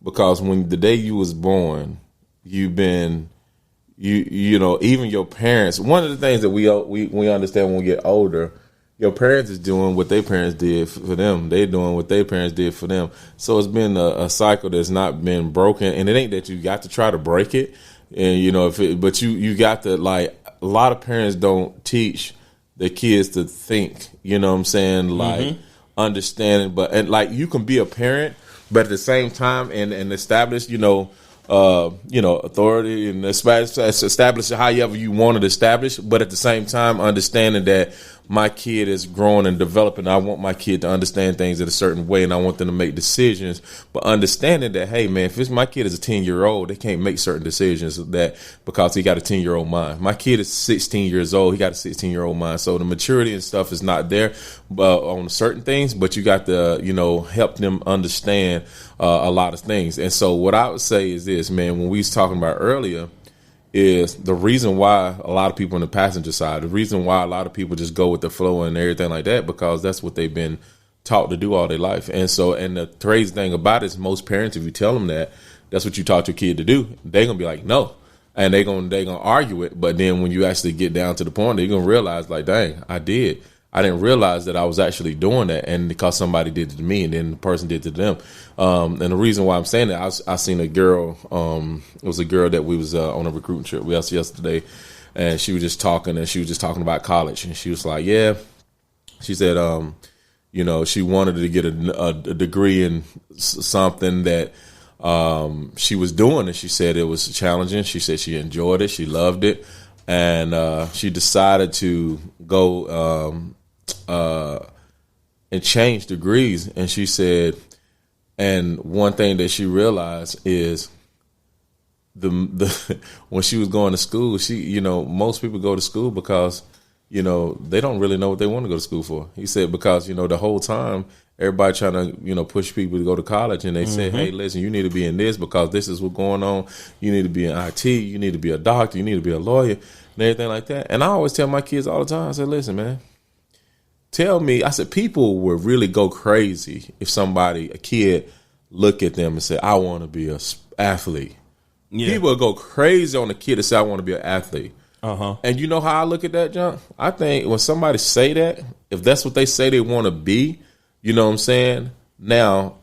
because when the day you was born, you've been, you know, even your parents. One of the things that we understand when we get older, your parents is doing what their parents did for them. They doing what their parents did for them. So it's been a cycle that's not been broken, and it ain't that you got to try to break it. And you know, but you got to, like, a lot of parents don't teach their kids to think. You know what I'm saying? Like understanding, and like you can be a parent, but at the same time and establish, authority and establish however you want to establish, but at the same time understanding that my kid is growing and developing. I want my kid to understand things in a certain way, and I want them to make decisions. But understanding that, hey, man, if my kid is a 10-year-old, they can't make certain decisions that because he got a 10-year-old mind. My kid is 16 years old. He got a 16-year-old mind. So the maturity and stuff is not there on certain things, but you got to, help them understand a lot of things. And so what I would say is this, man, when we was talking about earlier, is the reason why a lot of people on the passenger side, the reason why a lot of people just go with the flow and everything like that, because that's what they've been taught to do all their life. And so, and the crazy thing about it is most parents, if you tell them that that's what you taught your kid to do, they're going to be like, no. And they're going to argue it. But then when you actually get down to the point, they're going to realize, like, dang, I didn't realize that I was actually doing that, and because somebody did it to me, and then the person did it to them. And the reason why I'm saying that, I seen a girl. It was a girl that we was on a recruiting trip. We was yesterday, and she was just talking, about college, and she was like, "Yeah," she said, she wanted to get a degree in something that she was doing, and she said it was challenging. She said she enjoyed it, she loved it, and she decided to go and change degrees. And she said, and one thing that she realized is the when she was going to school, she, most people go to school because, they don't really know what they want to go to school for. He said, because, the whole time everybody trying to, push people to go to college, and they say, hey, listen, you need to be in this because this is what's going on. You need to be in IT. You need to be a doctor. You need to be a lawyer and everything like that. And I always tell my kids all the time, I said, listen, man, tell me, I said, people would really go crazy if a kid, look at them and say, I want to be an athlete. Yeah. People would go crazy on a kid that say, I want to be an athlete. And you know how I look at that, John? I think when somebody say that, if that's what they say they want to be, you know what I'm saying? Now,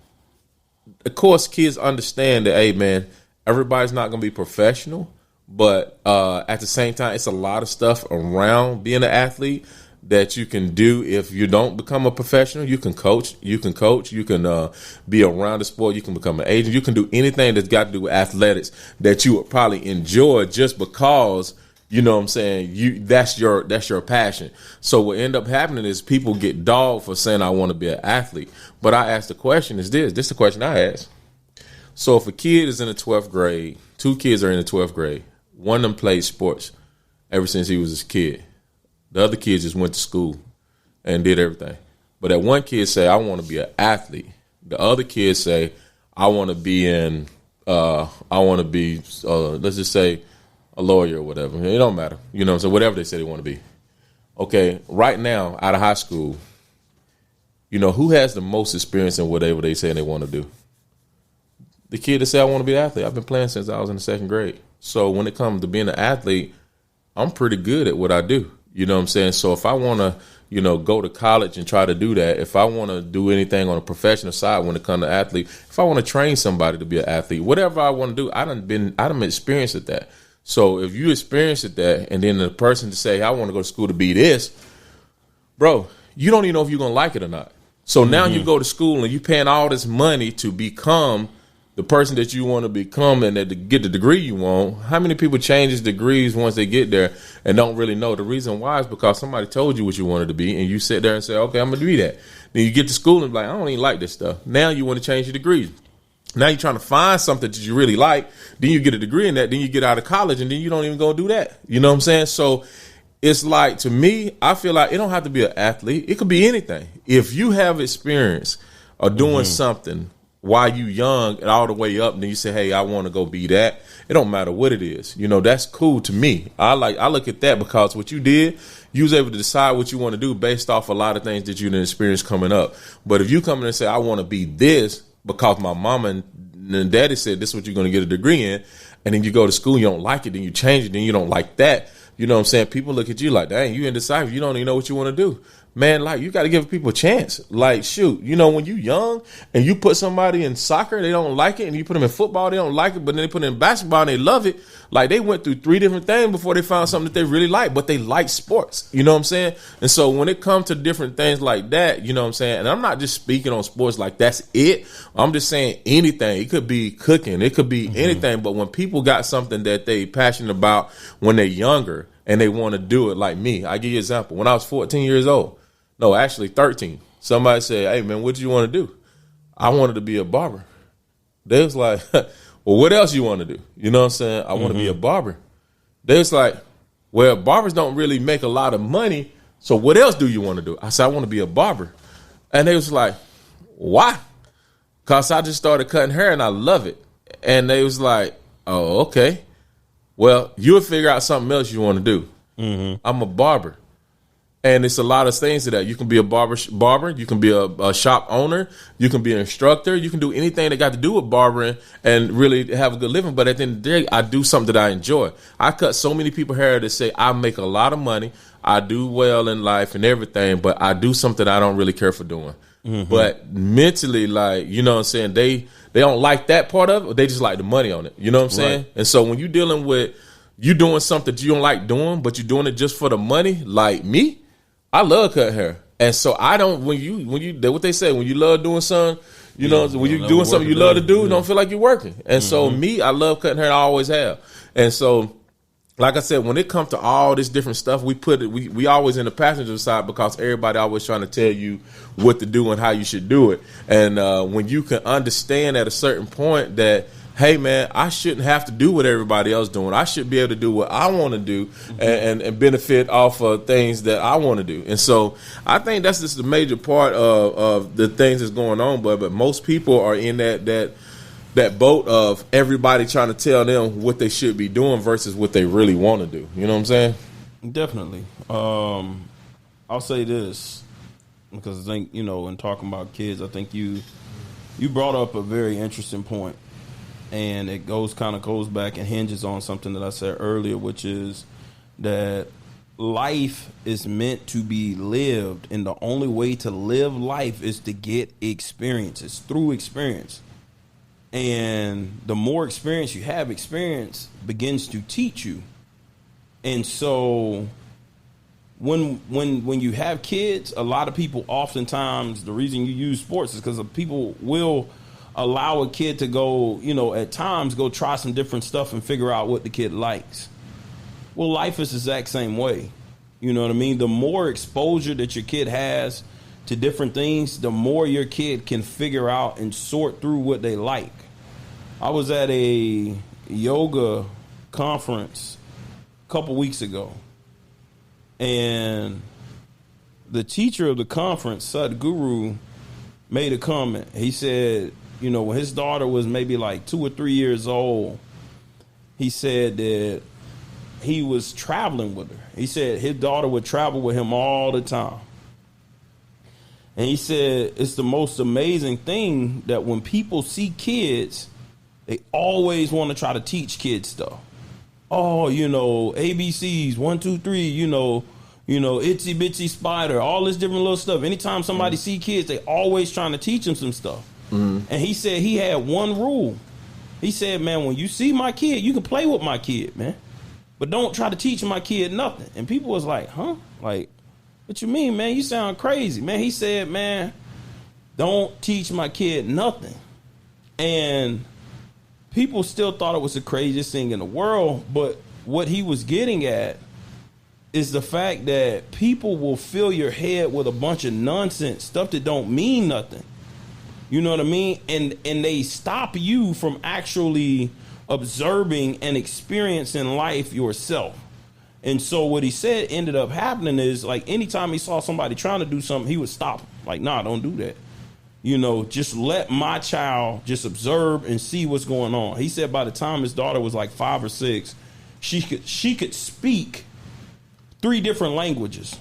of course, kids understand that, hey, man, everybody's not going to be professional. But at the same time, it's a lot of stuff around being an athlete that you can do if you don't become a professional. You can coach. You can be around the sport. You can become an agent. You can do anything that's got to do with athletics that you would probably enjoy just because, you know what I'm saying, that's your passion. So what end up happening is people get dogged for saying I want to be an athlete. But I ask the question is this is the question I ask. So if a kid is in the 12th grade, 2 kids are in the 12th grade, one of them played sports ever since he was a kid. The other kids just went to school and did everything. But that one kid say, I want to be an athlete. The other kids say, I want to be let's just say a lawyer or whatever. It don't matter. You know what I'm saying? Whatever they say they want to be. Okay, right now, out of high school, who has the most experience in whatever they say they want to do? The kid that say, I want to be an athlete. I've been playing since I was in the 2nd grade. So when it comes to being an athlete, I'm pretty good at what I do. You know what I'm saying? So if I want to, go to college and try to do that, if I want to do anything on a professional side when it comes to athlete, if I want to train somebody to be an athlete, whatever I want to do, I done experienced at that. So if you experience at that, and then the person to say, I want to go to school to be this, bro, you don't even know if you're going to like it or not. So now you go to school and you paying all this money to become the person that you want to become and to get the degree you want. How many people change degrees once they get there and don't really know? The reason why is because somebody told you what you wanted to be, and you sit there and say, okay, I'm going to be that. Then you get to school and be like, I don't even like this stuff. Now you want to change your degrees. Now you're trying to find something that you really like. Then you get a degree in that. Then you get out of college, and then you don't even go do that. You know what I'm saying? So it's like, to me, I feel like it don't have to be an athlete. It could be anything. If you have experience of doing something while you young and all the way up, and then you say, hey, I want to go be that. It don't matter what it is. That's cool to me. I look at that because what you did, you was able to decide what you want to do based off a lot of things that you didn't experience coming up. But if you come in and say, I want to be this because my mama and daddy said this is what you're going to get a degree in, and then you go to school, you don't like it, then you change it, then you don't like that. You know what I'm saying? People look at you like, dang, you indecisive. You don't even know what you want to do. Man, like, you got to give people a chance. Like, shoot, you know, when you young and you put somebody in soccer, they don't like it, and you put them in football, they don't like it, but then they put them in basketball and they love it. Like, they went through 3 different things before they found something that they really like, but they like sports. You know what I'm saying? And so when it comes to different things like that, you know what I'm saying? And I'm not just speaking on sports like that's it. I'm just saying anything. It could be cooking. It could be anything. But when people got something that they passionate about when they're younger and they want to do it, like me, I give you an example. When I was 14 years old, no, actually 13. Somebody said, hey, man, what do you want to do? I wanted to be a barber. They was like, well, what else you want to do? You know what I'm saying? I want to be a barber. They was like, well, barbers don't really make a lot of money, so what else do you want to do? I said, I want to be a barber. And they was like, why? Because I just started cutting hair and I love it. And they was like, oh, okay. Well, you'll figure out something else you want to do. I'm a barber. And it's a lot of things to that. You can be a barber. You can be a shop owner. You can be an instructor. You can do anything that got to do with barbering and really have a good living. But at the end of the day, I do something that I enjoy. I cut so many people hair that say I make a lot of money. I do well in life and everything, but I do something I don't really care for doing. But mentally, like, you know what I'm saying, they don't like that part of it. They just like the money on it. You know what I'm saying? Right. And so when you're dealing with you doing something that you don't like doing, but you're doing it just for the money, like me, I love cutting hair. And so I don't, when you, what they say, when you love doing something, you know, when you're doing something you love to do, don't feel like you're working. And so me, I love cutting hair. I always have. And so, like I said, when it comes to all this different stuff, we always in the passenger side because everybody always trying to tell you what to do and how you should do it. And when you can understand at a certain point that, hey, man, I shouldn't have to do what everybody else doing. I should be able to do what I want to do and benefit off of things that I want to do. And so I think that's just the major part of the things that's going on. But most people are in that boat of everybody trying to tell them what they should be doing versus what they really want to do. You know what I'm saying? Definitely. I'll say this because I think, you know, in talking about kids, I think you brought up a very interesting point. And it goes back and hinges on something that I said earlier, which is that life is meant to be lived. And the only way to live life is to get experiences through experience. And the more experience you have, experience begins to teach you. And so when you have kids, a lot of people oftentimes, the reason you use sports is because people will allow a kid to go, you know, at times go try some different stuff and figure out what the kid likes. Well, life is the exact same way. You know what I mean? The more exposure that your kid has to different things, the more your kid can figure out and sort through what they like. I was at a yoga conference a couple weeks ago, and the teacher of the conference, Sadhguru, made a comment. He said, you know, when his daughter was maybe like 2 or 3 years old, he said that he was traveling with her. He said his daughter would travel with him all the time. And he said it's the most amazing thing that when people see kids, they always want to try to teach kids stuff. Oh, you know, ABCs, 1, 2, 3, you know, itsy bitsy spider, all this different little stuff. Anytime somebody see kids, they always trying to teach them some stuff. And he said he had one rule. He said, man, when you see my kid, you can play with my kid, man, but don't try to teach my kid nothing. And people was like, huh? Like, what you mean, man? You sound crazy, man. He said, man, don't teach my kid nothing. And people still thought it was the craziest thing in the world. But what he was getting at is the fact that people will fill your head with a bunch of nonsense, stuff that don't mean nothing. You know what I mean? And they stop you from actually observing and experiencing life yourself. And so what he said ended up happening is, like, anytime he saw somebody trying to do something, he would stop them. Like, nah, don't do that. You know, just let my child just observe and see what's going on. He said by the time his daughter was like 5 or 6, she could speak 3 different languages.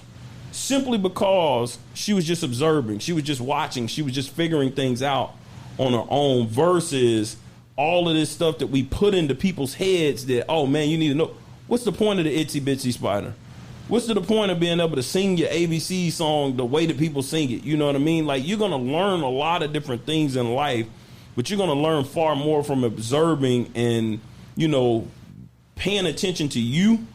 Simply because she was just observing, she was just watching, she was just figuring things out on her own versus all of this stuff that we put into people's heads that, oh man, you need to know. What's the point of the itsy bitsy spider? What's the point of being able to sing your ABC song the way that people sing it? You know what I mean? Like, you're going to learn a lot of different things in life, but you're going to learn far more from observing and, you know, paying attention to you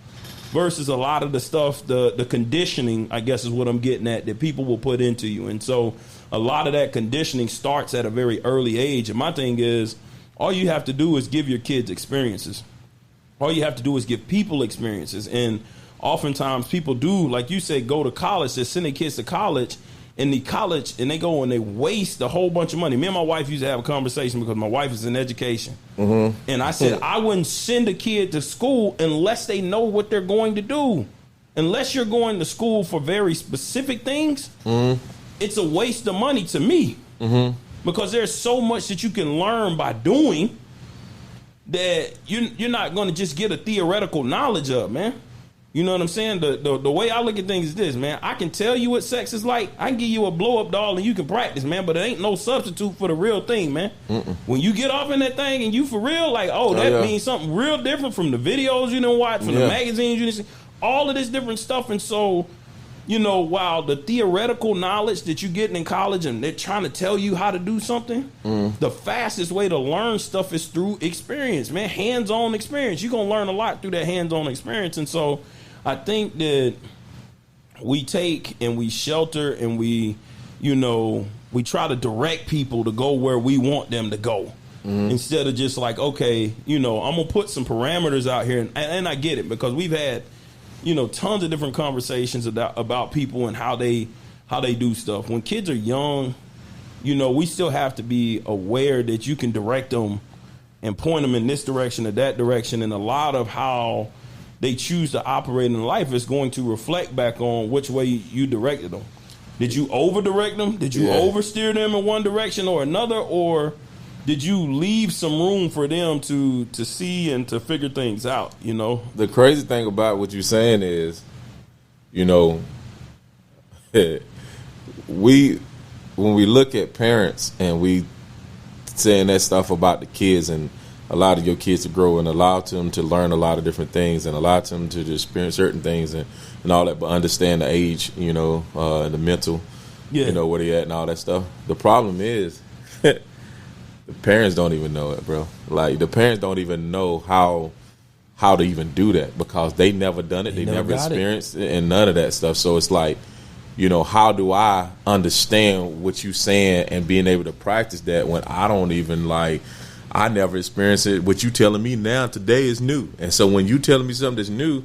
versus a lot of the stuff, the conditioning, I guess is what I'm getting at, that people will put into you. And so a lot of that conditioning starts at a very early age. And my thing is, all you have to do is give your kids experiences. All you have to do is give people experiences. And oftentimes people do, like you said, go to college. They send their kids to college, and they go and they waste a whole bunch of money. Me and my wife used to have a conversation because my wife is in education. Mm-hmm. And I said, I wouldn't send a kid to school unless they know what they're going to do. Unless you're going to school for very specific things, it's a waste of money to me. Mm-hmm. Because there's so much that you can learn by doing that you're not going to just get a theoretical knowledge of, man. You know what I'm saying? The way I look at things is this, man. I can tell you what sex is like. I can give you a blow-up doll and you can practice, man. But it ain't no substitute for the real thing, man. Mm-mm. When you get off in that thing and you for real, like, that means something real different from the videos you done watch, from the magazines you done see. All of this different stuff. And so, you know, while the theoretical knowledge that you're getting in college and they're trying to tell you how to do something, the fastest way to learn stuff is through experience, man. Hands-on experience. You're going to learn a lot through that hands-on experience. And so I think that we take and we shelter and we, you know, we try to direct people to go where we want them to go. Instead of just like, okay, you know, I'm going to put some parameters out here. And I get it, because we've had, you know, tons of different conversations about people and how they do stuff. When kids are young, you know, we still have to be aware that you can direct them and point them in this direction or that direction. And a lot of how they choose to operate in life is going to reflect back on which way you directed them. Did you over-direct them? Did you oversteer them in one direction or another? Or did you leave some room for them to see and to figure things out, you know? The crazy thing about what you're saying is, you know, when we look at parents and we saying that stuff about the kids and allow your kids to grow and allow them to learn a lot of different things and allow them to experience certain things and all that, but understand the age, you know, and the mental, you know, where they at and all that stuff. The problem is the parents don't even know it, bro. Like, the parents don't even know how to even do that because they never done it. They never experienced it and none of that stuff. So it's like, you know, how do I understand what you saying and being able to practice that when I don't even, like, I never experienced it. What you telling me now today is new. And so when you telling me something that's new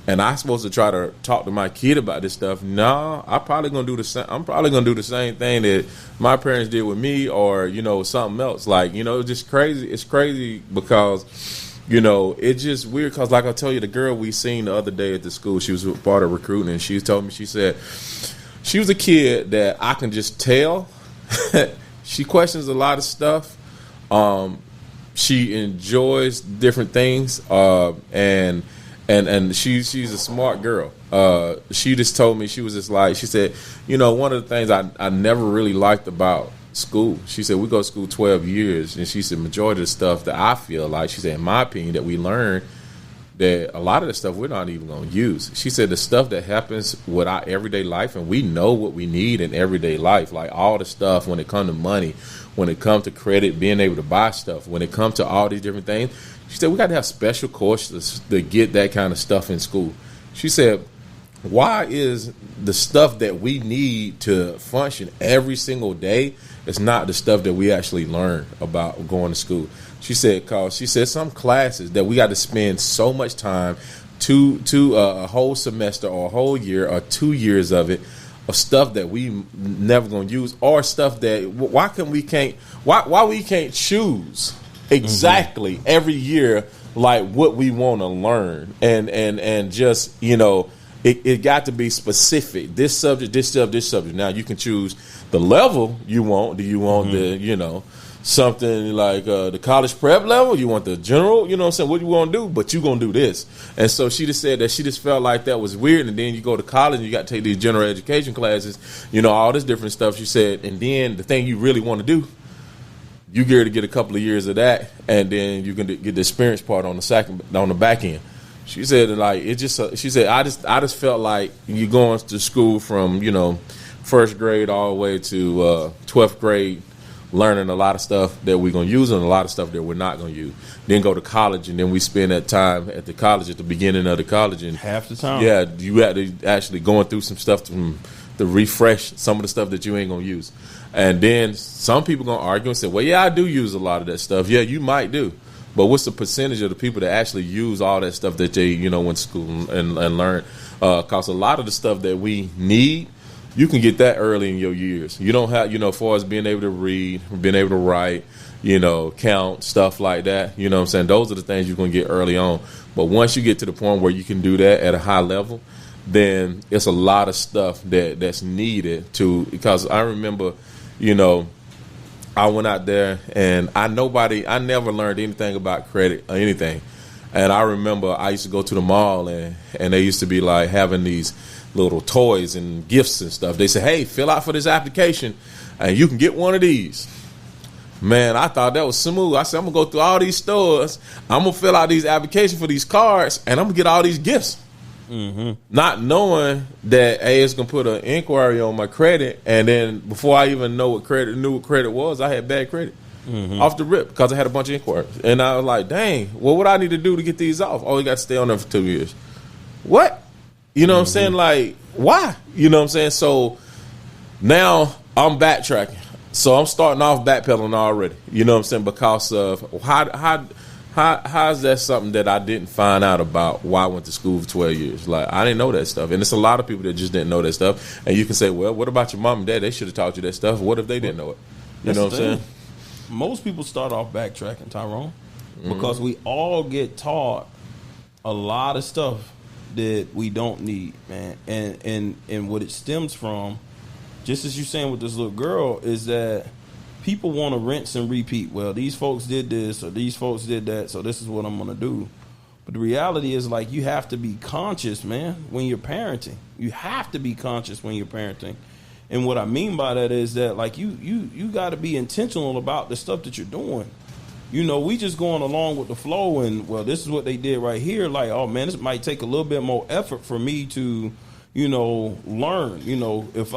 and I'm supposed to try to talk to my kid about this stuff, I'm probably going to do the same. I'm probably going to do the same thing that my parents did with me, or, you know, something else. Like, you know, it's just crazy. It's crazy because, you know, it's just weird because, like I tell you, the girl we seen the other day at the school, she was part of recruiting, and she told me, she said she was a kid that I can just tell. She questions a lot of stuff. She enjoys different things, and she's a smart girl. She just told me, she was just like, she said, you know, one of the things I never really liked about school, she said, we go to school 12 years, and she said majority of the stuff that I feel like, she said, in my opinion, that we learn, that a lot of the stuff we're not even going to use. She said the stuff that happens with our everyday life, and we know what we need in everyday life, like all the stuff when it comes to money, when it comes to credit, being able to buy stuff, when it comes to all these different things. She said we got to have special courses to get that kind of stuff in school. She said, why is the stuff that we need to function every single day is not the stuff that we actually learn about going to school? She said, cause she said some classes that we got to spend so much time to a whole semester or a whole year or 2 years of it, of stuff that we never gonna use, or stuff that why we can't choose exactly every year like what we want to learn and just, you know, it got to be specific. This subject. Now you can choose the level you want. Do you want the, you know, something like the college prep level? You want the general? You know what I'm saying? What you want to do? But you going to do this. And so she just said that she just felt like that was weird. And then you go to college and you got to take these general education classes, you know, all this different stuff. She said, and then the thing you really want to do, you get to get a couple of years of that, and then you can get the experience part on the back end. She said like it just. She said I just felt like you going to school from first grade all the way to 12th grade, learning a lot of stuff that we're gonna use and a lot of stuff that we're not gonna use. Then go to college, and then we spend that time at the college at the beginning of the college, and half the time. Yeah, you had to actually going through some stuff to refresh some of the stuff that you ain't gonna use. And then some people gonna argue and say, well, yeah, I do use a lot of that stuff. Yeah, you might do. But what's the percentage of the people that actually use all that stuff that they, went to school and learned? Because a lot of the stuff that we need, you can get that early in your years. You don't have, as far as being able to read, being able to write, count, stuff like that. You know what I'm saying? Those are the things you're going to get early on. But once you get to the point where you can do that at a high level, then it's a lot of stuff that's needed because I remember, I went out there and I never learned anything about credit or anything. And I remember I used to go to the mall and they used to be like having these little toys and gifts and stuff. They say, hey, fill out for this application and you can get one of these. Man, I thought that was smooth. I said, I'm going to go through all these stores. I'm going to fill out these applications for these cards and I'm going to get all these gifts. Mm-hmm. Not knowing that, hey, it's going to put an inquiry on my credit. And then before I even knew what credit was, I had bad credit off the rip because I had a bunch of inquiries. And I was like, dang, what I need to do to get these off? Oh, you got to stay on them for 2 years. What? You know what I'm saying? Like, why? You know what I'm saying? So now I'm backtracking. So I'm starting off backpedaling already. You know what I'm saying? Because of how is that something that I didn't find out about why I went to school for 12 years? Like, I didn't know that stuff. And it's a lot of people that just didn't know that stuff. And you can say, well, what about your mom and dad? They should have taught you that stuff. What if they didn't know it? You know what I'm saying? Most people start off backtracking, Tyrone, because we all get taught a lot of stuff that we don't need, man. And what it stems from, just as you're saying with this little girl, is that people want to rinse and repeat. Well, these folks did this or these folks did that, so this is what I'm going to do. But the reality is, like, you have to be conscious, man, when you're parenting. You have to be conscious when you're parenting. And what I mean by that is that, like, you got to be intentional about the stuff that you're doing. We just going along with the flow and, well, this is what they did right here. Like, oh, man, this might take a little bit more effort for me to, learn. If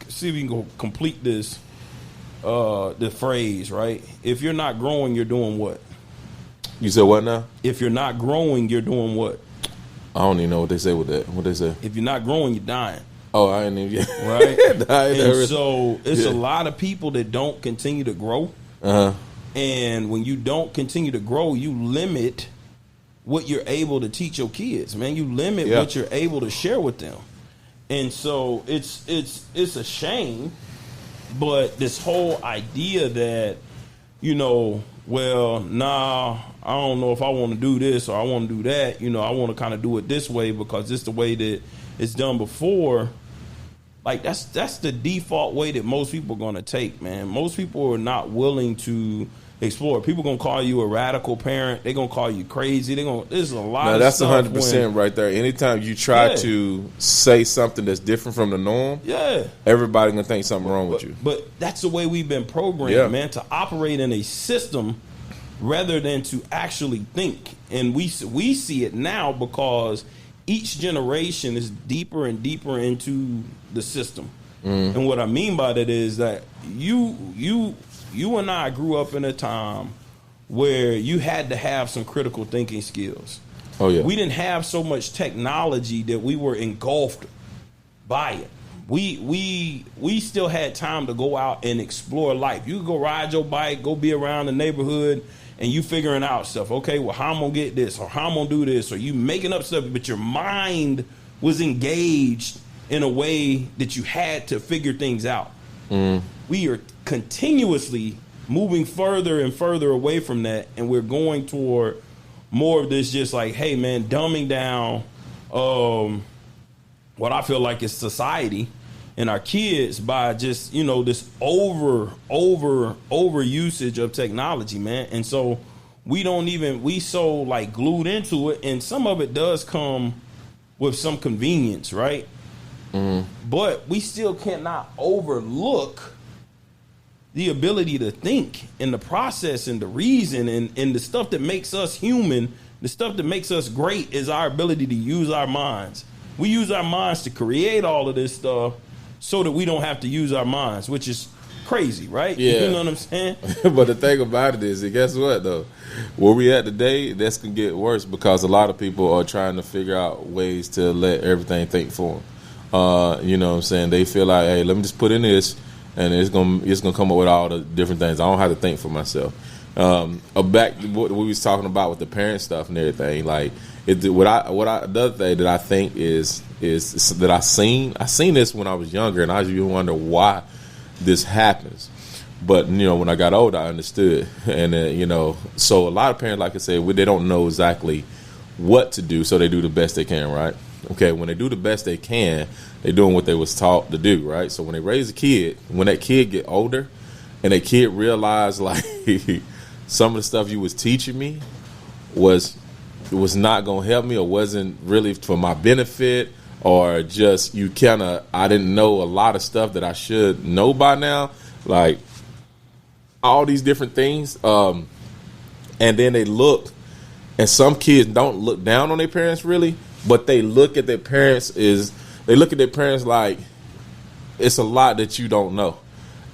see if you can go complete this. The phrase, right? If you're not growing, you're doing what? You said what now? If you're not growing, you're doing what? I don't even know what they say with that. What they say? If you're not growing, you're dying. Oh, I ain't even. Right? And so it's a lot of people that don't continue to grow. Uh-huh. And when you don't continue to grow, you limit what you're able to teach your kids, man. You limit what you're able to share with them. And so it's a shame. But this whole idea that, well, nah, I don't know if I want to do this or I want to do that. I want to kind of do it this way because it's the way that it's done before. Like, that's the default way that most people are going to take, man. Most people are not willing to explore. People going to call you a radical parent. They're going to call you crazy. There's a lot of stuff. That's 100% right there. Anytime you try to say something that's different from the norm, everybody going to think something wrong with you. But that's the way we've been programmed, man, to operate in a system rather than to actually think. And we see it now because each generation is deeper and deeper into the system. And what I mean by that is that you and I grew up in a time where you had to have some critical thinking skills. Oh yeah. We didn't have so much technology that we were engulfed by it. We still had time to go out and explore life. You could go ride your bike, go be around the neighborhood, and you figuring out stuff. Okay, well, how I'm gonna get this, or how I'm gonna do this, or you making up stuff, but your mind was engaged in a way that you had to figure things out. We are continuously moving further and further away from that, and we're going toward more of this just like, hey, man, dumbing down what I feel like is society and our kids by just, this over usage of technology, man. And so we so like glued into it, and some of it does come with some convenience, right? But we still cannot overlook the ability to think and the process and the reason and the stuff that makes us human, the stuff that makes us great is our ability to use our minds. We use our minds to create all of this stuff so that we don't have to use our minds, which is crazy, right? Yeah. You know what I'm saying? But the thing about it is, guess what, though? Where we at today, that's going to get worse because a lot of people are trying to figure out ways to let everything think for them. You know what I'm saying? They feel like, hey, let me just put in this, and it's gonna come up with all the different things. I don't have to think for myself. Back to what we was talking about with the parent stuff and everything, like the other thing that I think is that I seen this when I was younger, and I used to wonder why this happens. But when I got older, I understood, and so a lot of parents, like I said, they don't know exactly what to do, so they do the best they can, right? Okay, when they do the best they can, they're doing what they was taught to do, right? So when they raise a kid, when that kid get older, and that kid realize like some of the stuff you was teaching me was not gonna help me, or wasn't really for my benefit, or just I didn't know a lot of stuff that I should know by now, like all these different things, and then they look, and some kids don't look down on their parents really, but they look at their parents like it's a lot that you don't know,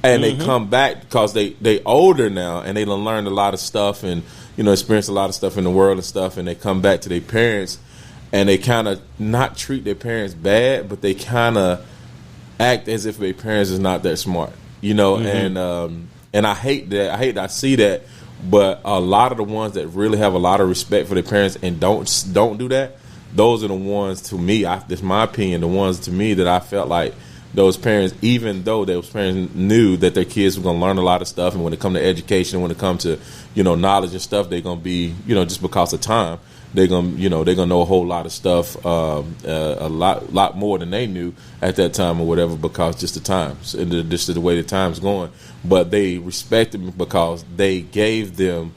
and they come back because they older now, and they done learned a lot of stuff, and experience a lot of stuff in the world and stuff, and they come back to their parents, and they kind of not treat their parents bad, but they kind of act as if their parents is not that smart, and I hate that. I see that, but a lot of the ones that really have a lot of respect for their parents and don't do that, those are the ones, to me, this is my opinion, the ones to me that I felt like those parents, even though those parents knew that their kids were going to learn a lot of stuff, and when it come to education, when it comes to knowledge and stuff, they're going to be just because of time, they're going to know a whole lot of stuff, a lot more than they knew at that time or whatever, because just the times and just the way the time's going. But they respect them because they gave them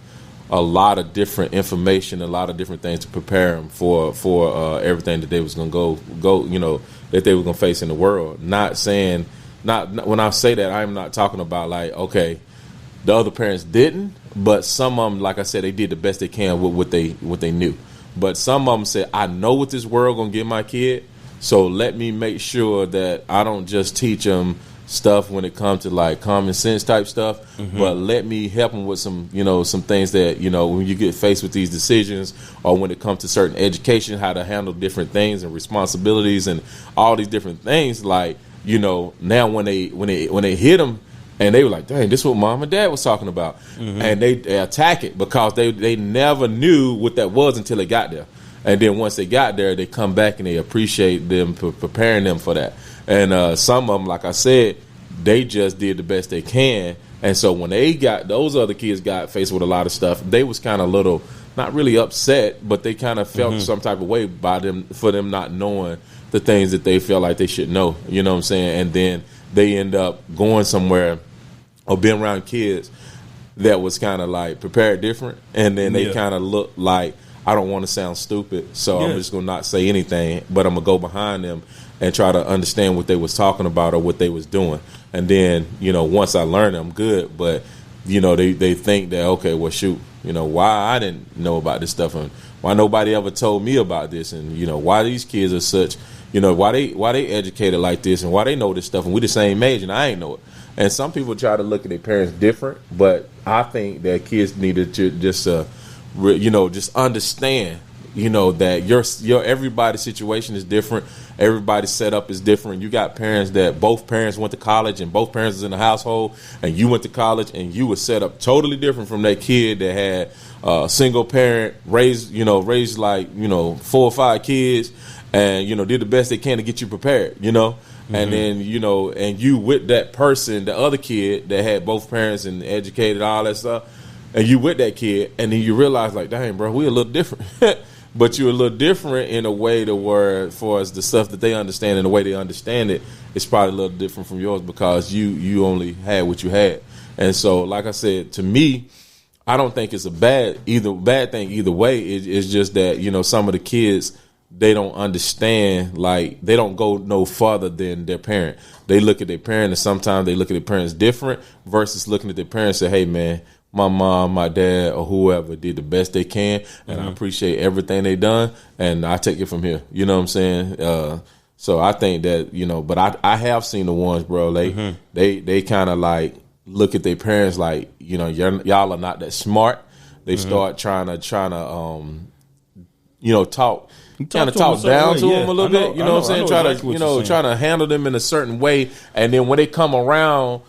a lot of different information, a lot of different things to prepare them for everything that they was going to go that they were going to face in the world. Not when I say that, I'm not talking about like, okay, the other parents didn't, but some of them, like I said, they did the best they can with what they knew. But some of them said, I know what this world going to give my kid, so let me make sure that I don't just teach them stuff when it comes to like common sense type stuff, but let me help them with some things that when you get faced with these decisions, or when it comes to certain education, how to handle different things and responsibilities and all these different things, like now when they hit them and they were like, dang, this is what mom and dad was talking about, and they attack it because they never knew what that was until they got there. And then once they got there, they come back and they appreciate them for preparing them for that. And some of them, like I said, they just did the best they can. And so when those other kids got faced with a lot of stuff, they was kind of little, not really upset, but they kind of felt some type of way for them not knowing the things that they felt like they should know. You know what I'm saying? And then they end up going somewhere or being around kids that was kind of like prepared different. And then they kind of look like, I don't want to sound stupid, so I'm just going to not say anything, but I'm going to go behind them and try to understand what they was talking about or what they was doing. And then, once I learn, I'm good. But, they think that, okay, well, shoot, why I didn't know about this stuff, and why nobody ever told me about this, and, why these kids are such, why they educated like this, and why they know this stuff, and we the same age, and I ain't know it. And some people try to look at their parents different, but I think that kids needed to just understand, that your everybody's situation is different. Everybody's setup is different. You got parents that both parents went to college and both parents was in the household, and you went to college and you were set up totally different from that kid that had a single parent, raised like, 4 or 5 kids, and, did the best they can to get you prepared, and then, and you with that person, the other kid that had both parents and educated, all that stuff, and you with that kid, and then you realize, like, dang, bro, we a little different. But you're a little different in a way to where, as far as the stuff that they understand and the way they understand it, it's probably a little different from yours because you only had what you had. And so, like I said, to me, I don't think it's a bad thing either way. It's just that, some of the kids they don't understand, like, they don't go no farther than their parent. They look at their parent, and sometimes they look at their parents different versus looking at their parents and say, hey, man, my mom, my dad, or whoever did the best they can, and I appreciate everything they done, and I take it from here. You know what I'm saying? So I think that, you know, but I have seen the ones, bro, they kind of like look at their parents like, you know, y'all are not that smart. They start trying to you know, talk down to them a little bit. You know what I'm saying? Trying to handle them in a certain way. And then when they come around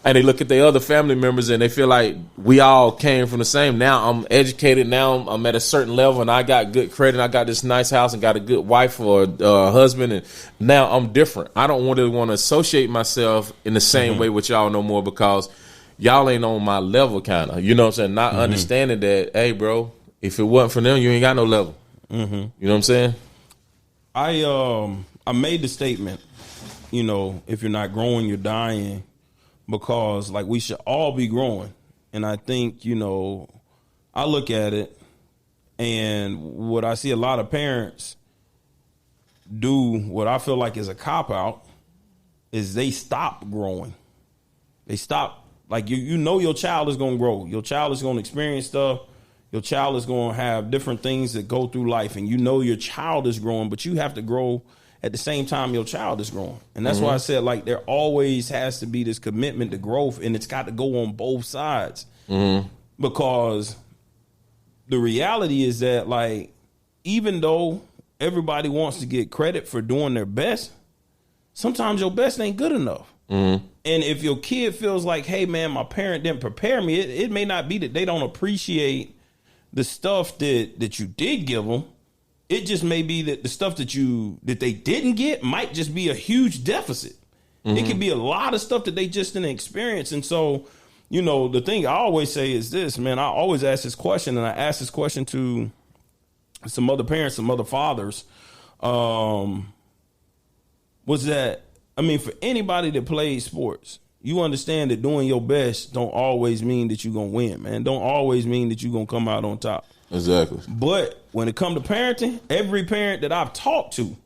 and they look at their other family members and they feel like we all came from the same. Now I'm educated. Now I'm at a certain level and I got good credit. I got this nice house and got a good wife or husband. And now I'm different. I don't want to associate myself in the same way with y'all no more because y'all ain't on my level, kind of. You know what I'm saying? Not understanding that, hey, bro, if it wasn't for them, you ain't got no level. You know what I'm saying? I made the statement, you know, if you're not growing, you're dying, because like we should all be growing. And I think, you know, I look at it and what I see a lot of parents do, what I feel like is a cop out, is they stop growing. They stop. Like you know your child is going to grow. Your child is going to experience stuff. Your child is going to have different things that go through life, and you know your child is growing, but you have to grow at the same time your child is growing. And that's why I said, like, there always has to be this commitment to growth, and it's got to go on both sides. Because the reality is that, like, even though everybody wants to get credit for doing their best, sometimes your best ain't good enough. And if your kid feels like, hey, man, my parent didn't prepare me, it may not be that they don't appreciate the stuff that you did give them. It just may be that the stuff that they didn't get might just be a huge deficit. It could be a lot of stuff that they just didn't experience. And so, you know, the thing I always say is this, man, I always ask this question, and I ask this question to some other parents, some other fathers, was that, I mean, for anybody that plays sports, you understand that doing your best don't always mean that you're going to win, man. Don't always mean that you're going to come out on top. Exactly. But when it comes to parenting, every parent that I've talked to,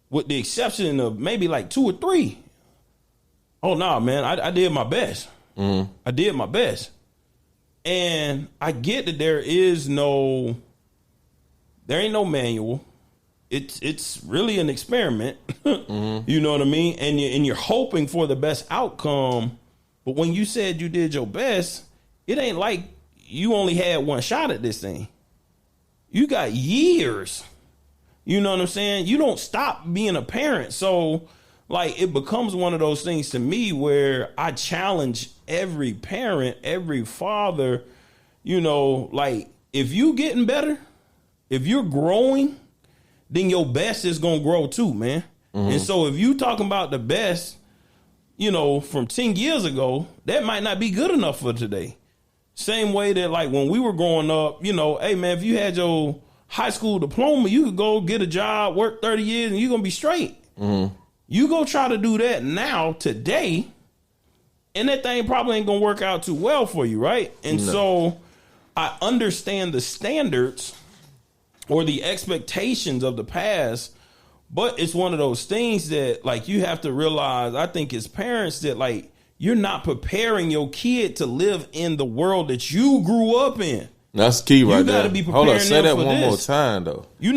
with the exception of maybe like 2 or 3, oh, no, man, I did my best. I did my best. And I get that there ain't no manual. It's really an experiment. You know what I mean? And you're hoping for the best outcome. But when you said you did your best, it ain't like you only had one shot at this thing. You got years. You know what I'm saying? You don't stop being a parent. So, like, it becomes one of those things to me where I challenge every parent, every father, you know, like, if you getting better, if you're growing, then your best is going to grow too, man. And so if you talking about the best, you know, from 10 years ago, that might not be good enough for today. Same way that, like, when we were growing up, you know, hey, man, if you had your high school diploma, you could go get a job, work 30 years, and you're going to be straight. You go try to do that now, today, and that thing probably ain't going to work out too well for you, right? And so I understand the standards or the expectations of the past, but it's one of those things that, like, you have to realize, I think as parents, that, like, you're not preparing your kid to live in the world that you grew up in. That's key right there. You got to be preparing them for this. Hold on, say that one more time, though. You're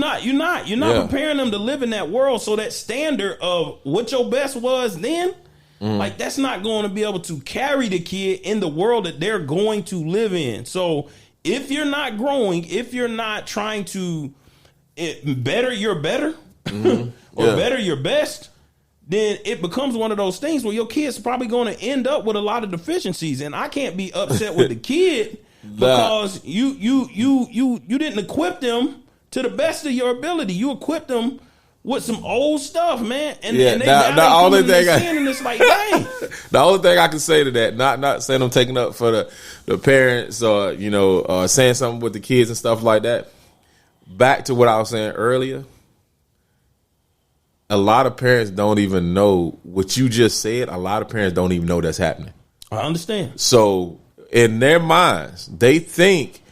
not preparing them to live in that world. So that standard of what your best was then, like, that's not going to be able to carry the kid in the world that they're going to live in. So if you're not growing, if you're not trying to better your better or better your best, then it becomes one of those things where your kid's probably going to end up with a lot of deficiencies. And I can't be upset with the kid because you didn't equip them to the best of your ability. You equipped them with some old stuff, man. And they the only thing and it's like, dang. The only thing I can say to that, not saying I'm taking up for the parents or, you know, saying something with the kids and stuff like that. Back to what I was saying earlier. A lot of parents don't even know what you just said. A lot of parents don't even know that's happening. I understand. So in their minds, they think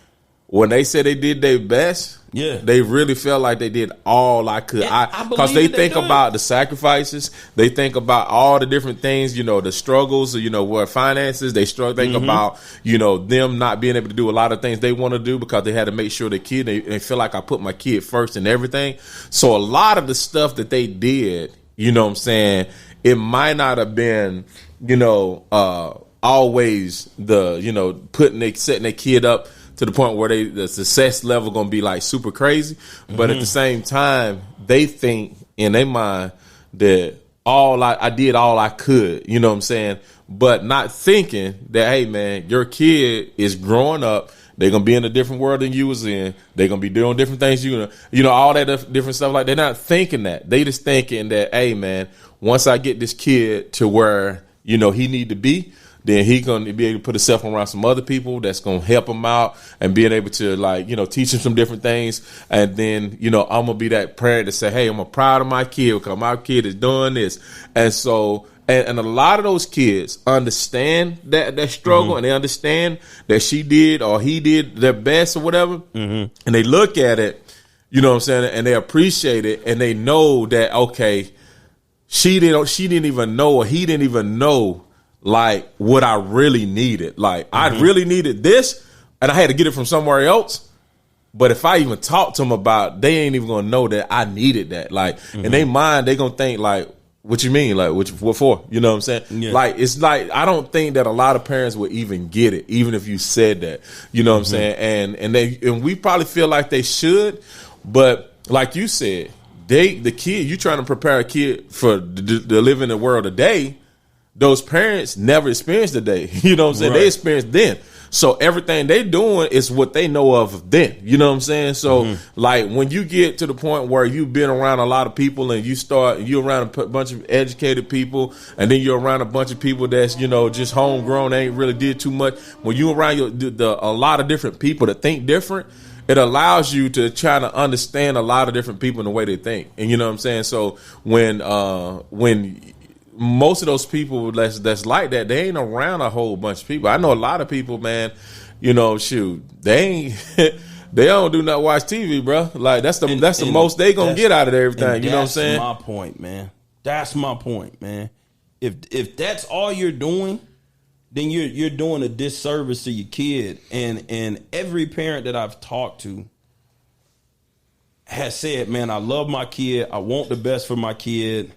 when they say they did their best, Yeah. they really felt like they did all I could. Because they think about the sacrifices, they think about all the different things, you know, the struggles, you know, where finances, they think about, you know, them not being able to do a lot of things they want to do because they had to make sure the kid, they feel like I put my kid first in everything. So a lot of the stuff that they did, you know what I'm saying, it might not have been, you know, always the, you know, setting their kid up to the point where the success level gonna be like super crazy, but at the same time, they think in their mind that I did all I could, you know what I'm saying, but not thinking that, hey man, your kid is growing up. They're gonna be in a different world than you was in. They're gonna be doing different things. You know, all that different stuff. Like they're not thinking that. They just thinking that, hey man, once I get this kid to where, you know, he need to be, then he going to be able to put himself around some other people that's going to help him out and being able to, like, you know, teach him some different things. And then, you know, I'm going to be that parent to say, hey, I'm proud of my kid because my kid is doing this. And so, and a lot of those kids understand that struggle and they understand that she did or he did their best or whatever. And they look at it, you know what I'm saying, and they appreciate it and they know that, okay, she didn't even know or he didn't even know like what I really needed. Like I really needed this and I had to get it from somewhere else. But if I even talk to them about it, they ain't even gonna know that I needed that. Like in their mind, they gonna think like, what you mean? Like what for? You know what I'm saying? Yeah. Like it's like I don't think that a lot of parents would even get it, even if you said that. You know what I'm saying? And we probably feel like they should, but like you said, the kid, you trying to prepare a kid for to live in the world today. Those parents never experienced the day. You know what I'm saying? Right. They experienced then. So everything they doing is what they know of then. You know what I'm saying? So like when you get to the point where you've been around a lot of people and you're around a bunch of educated people and then you're around a bunch of people that's, you know, just homegrown, they ain't really did too much. When you around a lot of different people that think different, it allows you to try to understand a lot of different people in the way they think. And you know what I'm saying? So when most of those people that's like that, they ain't around a whole bunch of people. I know a lot of people, man, you know, shoot, they ain't they don't do not watch TV, bro. Like that's the most they gonna get out of everything. You know what I'm saying? That's my point, man. That's my point, man. If that's all you're doing, then you're doing a disservice to your kid. And every parent that I've talked to has said, man, I love my kid. I want the best for my kid,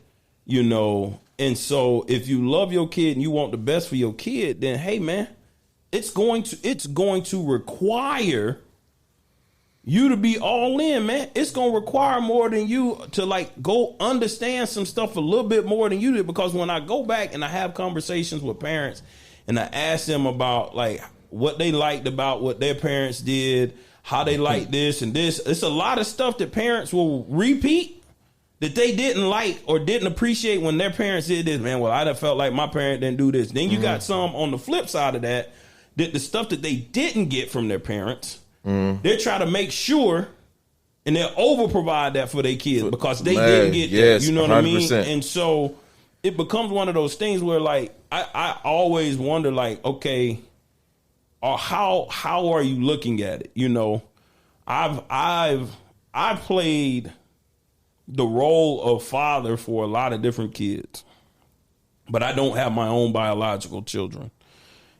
you know. And so if you love your kid and you want the best for your kid, then hey man, it's going to require you to be all in, man. It's going to require more than you to like go understand some stuff a little bit more than you did. Because when I go back and I have conversations with parents and I ask them about like what they liked about what their parents did, how they like this and this, it's a lot of stuff that parents will repeat that they didn't like or didn't appreciate when their parents did this. Man, well, I done felt like my parent didn't do this. Then you got some on the flip side of that the stuff that they didn't get from their parents, they're trying to make sure and they'll over provide that for their kids because they didn't get that. You know what 100%. I mean? And so it becomes one of those things where like I always wonder like, okay, or how are you looking at it? You know, I've played the role of father for a lot of different kids, but I don't have my own biological children.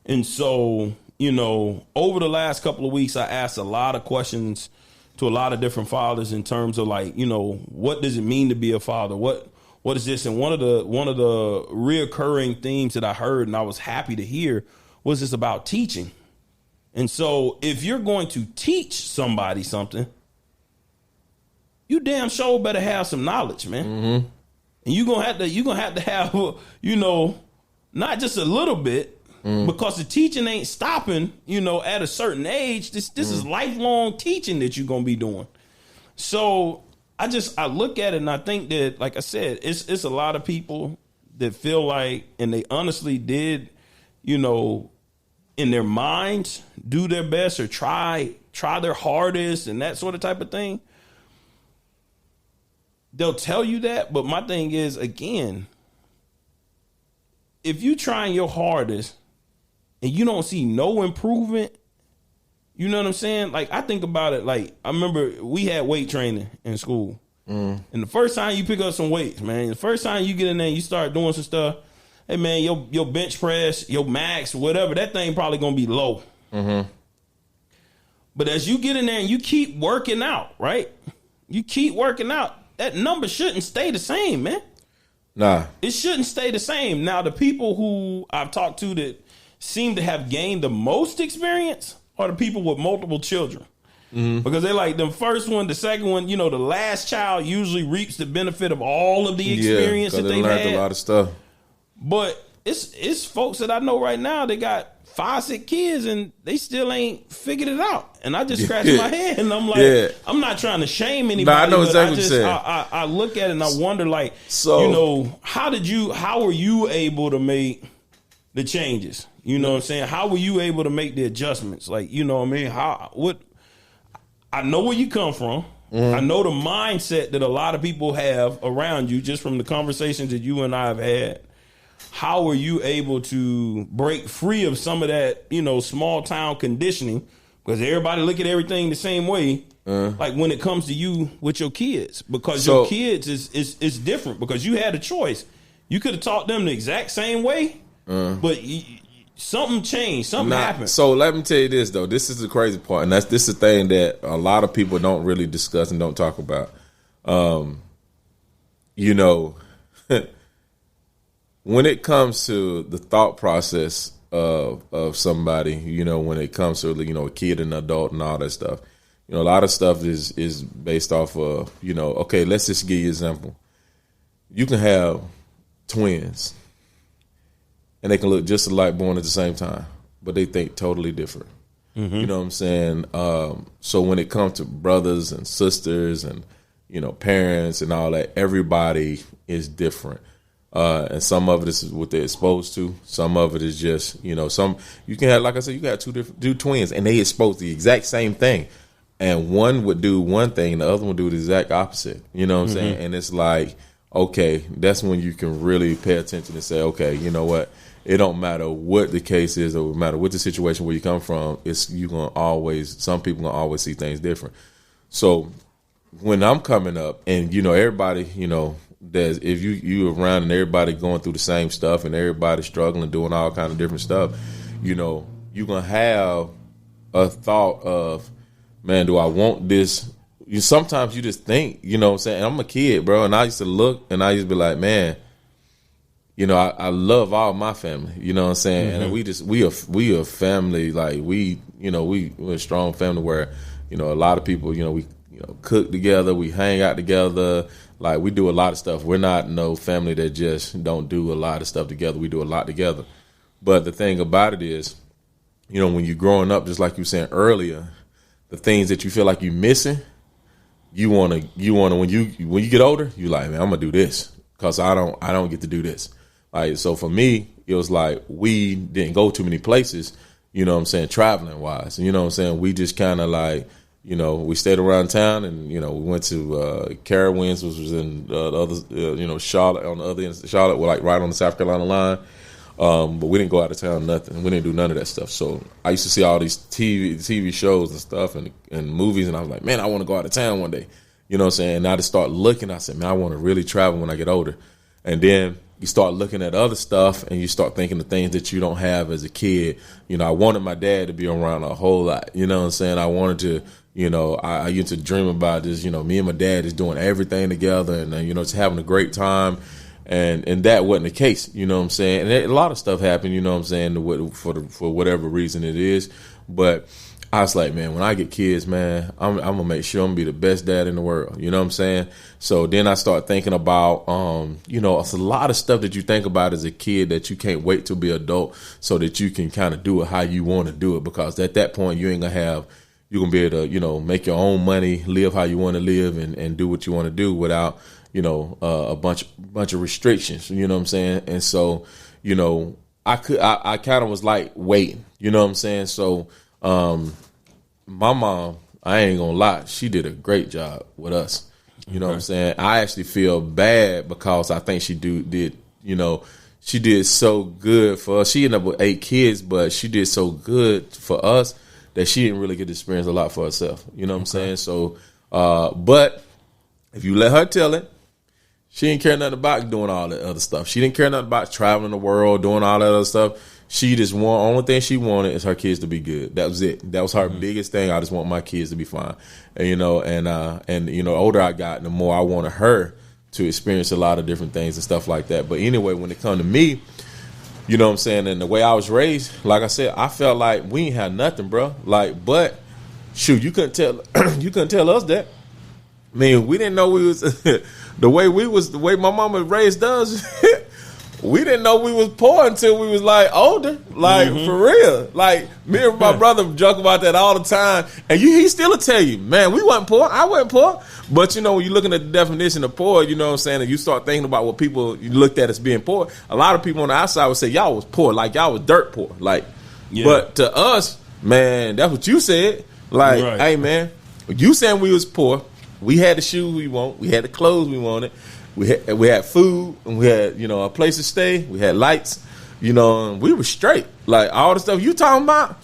And so, you know, over the last couple of weeks, I asked a lot of questions to a lot of different fathers in terms of like, you know, what does it mean to be a father? What is this? And one of the reoccurring themes that I heard and I was happy to hear was this about teaching. And so if you're going to teach somebody something, you damn sure better have some knowledge, man. And you're gonna have to have, you know, not just a little bit, because the teaching ain't stopping, you know, at a certain age. This is lifelong teaching that you're gonna be doing. So I look at it and I think that, like I said, it's a lot of people that feel like, and they honestly did, you know, in their minds, do their best or try their hardest and that sort of type of thing. They'll tell you that, but my thing is, again, if you trying your hardest and you don't see no improvement, You know what I'm saying? Like, I think about it. Like, I remember we had weight training in school. And the first time you pick up some weights, man, the first time you get in there and you start doing some stuff, hey, man, your bench press, your max, whatever, that thing probably going to be low. But as you get in there and you keep working out, right? You keep working out, that number shouldn't stay the same, man. Nah. It shouldn't stay the same. Now, the people who I've talked to that seem to have gained the most experience are the people with multiple children. Because they like the first one, the second one, you know, the last child usually reaps the benefit of all of the experience that they've learned had. a lot of stuff. But it's folks that I know right now, they got 5, 6 kids and they still ain't figured it out. And I just scratch my head and I'm like, I'm not trying to shame anybody. Nah, I know exactly but what you're saying. I look at it and I wonder, like, So, you know, how were you able to make the changes? You know what I'm saying? How were you able to make the adjustments? Like, you know what I mean? I know where you come from. I know the mindset that a lot of people have around you just from the conversations that you and I have had. How were you able to break free of some of that, you know, small town conditioning? Because everybody look at everything the same way. Like when it comes to you with your kids, because your kids is different because you had a choice. You could have taught them the exact same way, but something changed. Something happened. So let me tell you this though. This is the crazy part, and this is the thing that a lot of people don't really discuss and don't talk about. You know, when it comes to the thought process of somebody, you know, when it comes to, you know, a kid and an adult and all that stuff, you know, a lot of stuff is based off of, you know, okay, let's just give you an example. You can have twins and they can look just alike, born at the same time, but they think totally different. You know what I'm saying? So when it comes to brothers and sisters and, you know, parents and all that, everybody is different. And some of it is what they're exposed to. Some of it is just, you know, you can have, like I said, you got two twins and they exposed to the exact same thing. And one would do one thing and the other would do the exact opposite. You know what I'm saying? And it's like, okay, that's when you can really pay attention and say, okay, you know what? It don't matter what the case is or no matter what the situation where you come from, some people gonna always see things different. So when I'm coming up and, you know, everybody, you know, if you around and everybody going through the same stuff and everybody struggling, doing all kind of different stuff, you know, you're going to have a thought of, man, do I want this? Sometimes you just think, you know what I'm saying? And I'm a kid, bro. And I used to look and I used to be like, man, you know, I love all my family, you know what I'm saying? And we a family, like we're a strong family where, you know, a lot of people, you know, we, you know, cook together, we hang out together, like we do a lot of stuff. We're not no family that just don't do a lot of stuff together. We do a lot together. But the thing about it is, you know, when you're growing up, just like you were saying earlier, the things that you feel like you're missing, you wanna when you get older, you like, man, I'm gonna do this because I don't get to do this. Like, so for me, it was like we didn't go too many places, you know what I'm saying, traveling wise. You know what I'm saying? We just kind of like, you know, we stayed around town and, you know, we went to Carowinds, which was in the other, you know, Charlotte, on the other end of Charlotte, like right on the South Carolina line. But we didn't go out of town, nothing. We didn't do none of that stuff. So I used to see all these TV shows and stuff and movies, and I was like, man, I want to go out of town one day. You know what I'm saying? And I just start looking. I said, man, I want to really travel when I get older. And then you start looking at other stuff and you start thinking of things that you don't have as a kid. You know, I wanted my dad to be around a whole lot. You know what I'm saying? I wanted to, you know, I used to dream about this, you know, me and my dad is doing everything together and, you know, just having a great time. And that wasn't the case, you know what I'm saying? And a lot of stuff happened, you know what I'm saying, for whatever reason it is. But I was like, man, when I get kids, man, I'm going to make sure I'm going to be the best dad in the world. You know what I'm saying? So then I start thinking about, you know, it's a lot of stuff that you think about as a kid that you can't wait to be adult so that you can kind of do it how you want to do it. Because at that point, you ain't going to have, you're going to be able to, you know, make your own money, live how you want to live and do what you want to do without, you know, a bunch of restrictions, you know what I'm saying? And so, you know, I kind of was like waiting, you know what I'm saying? So, my mom, I ain't gonna lie, she did a great job with us. You know what I'm saying? I actually feel bad because I think she did, you know, she did so good for us. She ended up with 8 kids, but she did so good for us that she didn't really get to experience a lot for herself. You know what I'm saying? So, but if you let her tell it, she didn't care nothing about doing all that other stuff. She didn't care nothing about traveling the world, doing all that other stuff. She just only thing she wanted is her kids to be good. That was it. That was her biggest thing. I just want my kids to be fine. And, the older I got, the more I wanted her to experience a lot of different things and stuff like that. But anyway, when it come to me, you know what I'm saying, and the way I was raised, like I said, I felt like we ain't had nothing, bro. Like, but shoot, you couldn't tell us that. I mean, we didn't know we was the way my mama raised us. We didn't know we was poor until we was like older, like for real. Like me and my brother joke about that all the time, and he still will tell you, man, we wasn't poor. I wasn't poor, but when you're looking at the definition of poor, you know what I'm saying, and you start thinking about what people you looked at as being poor. A lot of people on the outside would say y'all was poor, like y'all was dirt poor, like. Yeah. But to us, man, that's what you said. Like, right. Hey, man, you saying we was poor. We had the shoes we want. We had the clothes we wanted. We had food, and we had, a place to stay. We had lights, and we were straight. Like, all the stuff you talking about,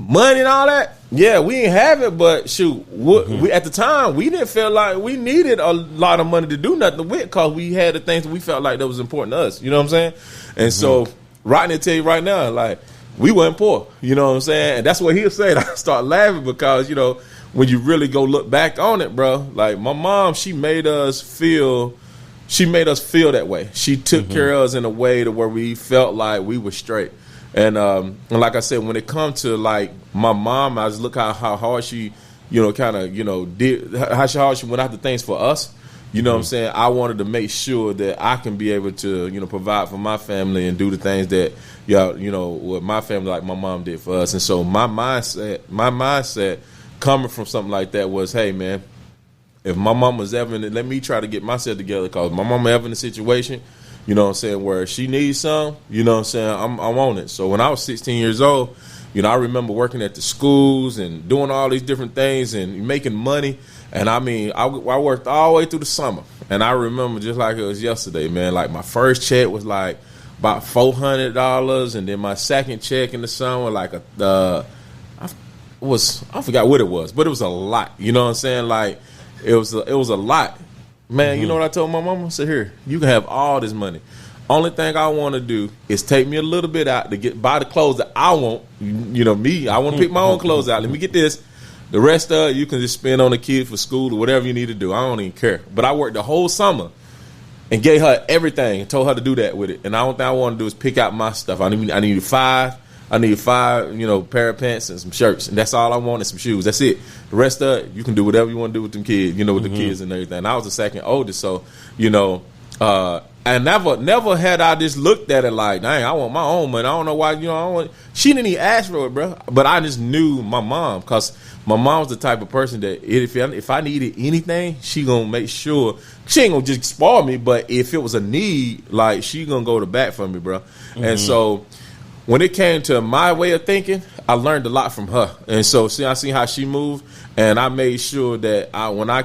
money and all that, yeah, we didn't have it, but shoot, we at the time, we didn't feel like we needed a lot of money to do nothing with because we had the things that we felt like that was important to us. You know what I'm saying? And so, Rodney tell you right now, like, we weren't poor. You know what I'm saying? And that's what he'll say. I start laughing because, when you really go look back on it, bro, like my mom, she made us feel that way. She took care of us in a way to where we felt like we were straight. And like I said, when it comes to like my mom, I just look how hard she, did how hard she went after things for us. You know what I'm saying? I wanted to make sure that I can be able to, provide for my family and do the things that, what my family, like my mom did for us. And so my mindset coming from something like that was, hey, man, if my mom was ever let me try to get myself together because my mama ever in a situation, where she needs some, I'm on it. So when I was 16 years old, I remember working at the schools and doing all these different things and making money. And I mean, I worked all the way through the summer. And I remember just like it was yesterday, man, like my first check was like about $400. And then my second check in the summer, like I forgot what it was, but it was a lot. You know what I'm saying? Like it was a lot. Man, you know what I told my mama? I said, here, you can have all this money. Only thing I want to do is take me a little bit out to buy the clothes that I want. Me, I want to pick my own clothes out. Let me get this. The rest of it, you can just spend on the kids for school or whatever you need to do. I don't even care. But I worked the whole summer and gave her everything and told her to do that with it. And the only thing I want to do is pick out my stuff. I needed five, pair of pants and some shirts. And that's all I wanted, some shoes. That's it. The rest of it, you can do whatever you want to do with them kids, with the kids and everything. And I was the second oldest, so, and never had I just looked at it like, dang, I want my own money. I don't know why, she didn't even ask for it, bro. But I just knew my mom because my mom's the type of person that if I needed anything, she gonna make sure she ain't gonna just spoil me. But if it was a need, like she gonna go to bat for me, bro. And so when it came to my way of thinking, I learned a lot from her. And so I seen how she moved, and I made sure that when I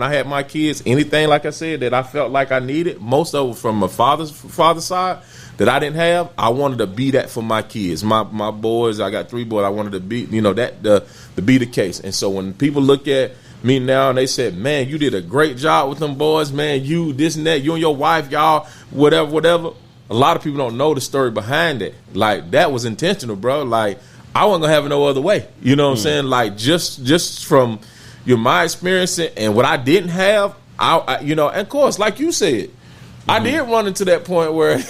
had my kids, anything like I said that I felt like I needed, most of it from my father's side that I didn't have, I wanted to be that for my kids, my boys. I got 3 boys. I wanted to be, to be the case. And so when people look at me now and they said, man, you did a great job with them boys, man, you this and that, you and your wife, y'all, whatever. A lot of people don't know the story behind it. Like, that was intentional, bro. Like, I wasn't going to have it no other way. You know what I'm saying? Like, just from my experience and what I didn't have, I and of course, like you said, I did run into that point where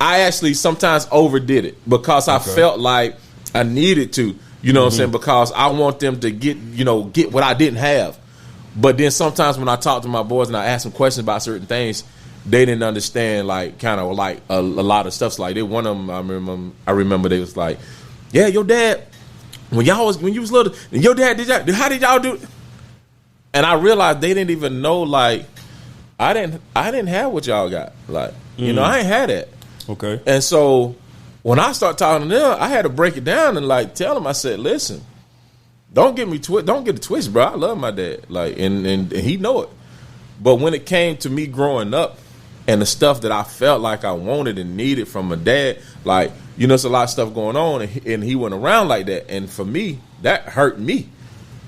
I actually sometimes overdid it because I felt like I needed to, what I'm saying? Because I want them to get what I didn't have. But then sometimes when I talk to my boys and I ask them questions about certain things, they didn't understand, like, kind of like a lot of stuff. So like, one of them, I remember they was like, yeah, your dad, when you was little, and your dad how did y'all do it? And I realized they didn't even know, like, I didn't have what y'all got. Like, I ain't had that. Okay. And so when I start talking to them, I had to break it down and like tell them, I said, listen, don't get it twisted, bro. I love my dad. Like, and he know it. But when it came to me growing up, and the stuff that I felt like I wanted and needed from my dad, like, you know, it's a lot of stuff going on, and he went around like that. And for me, that hurt me.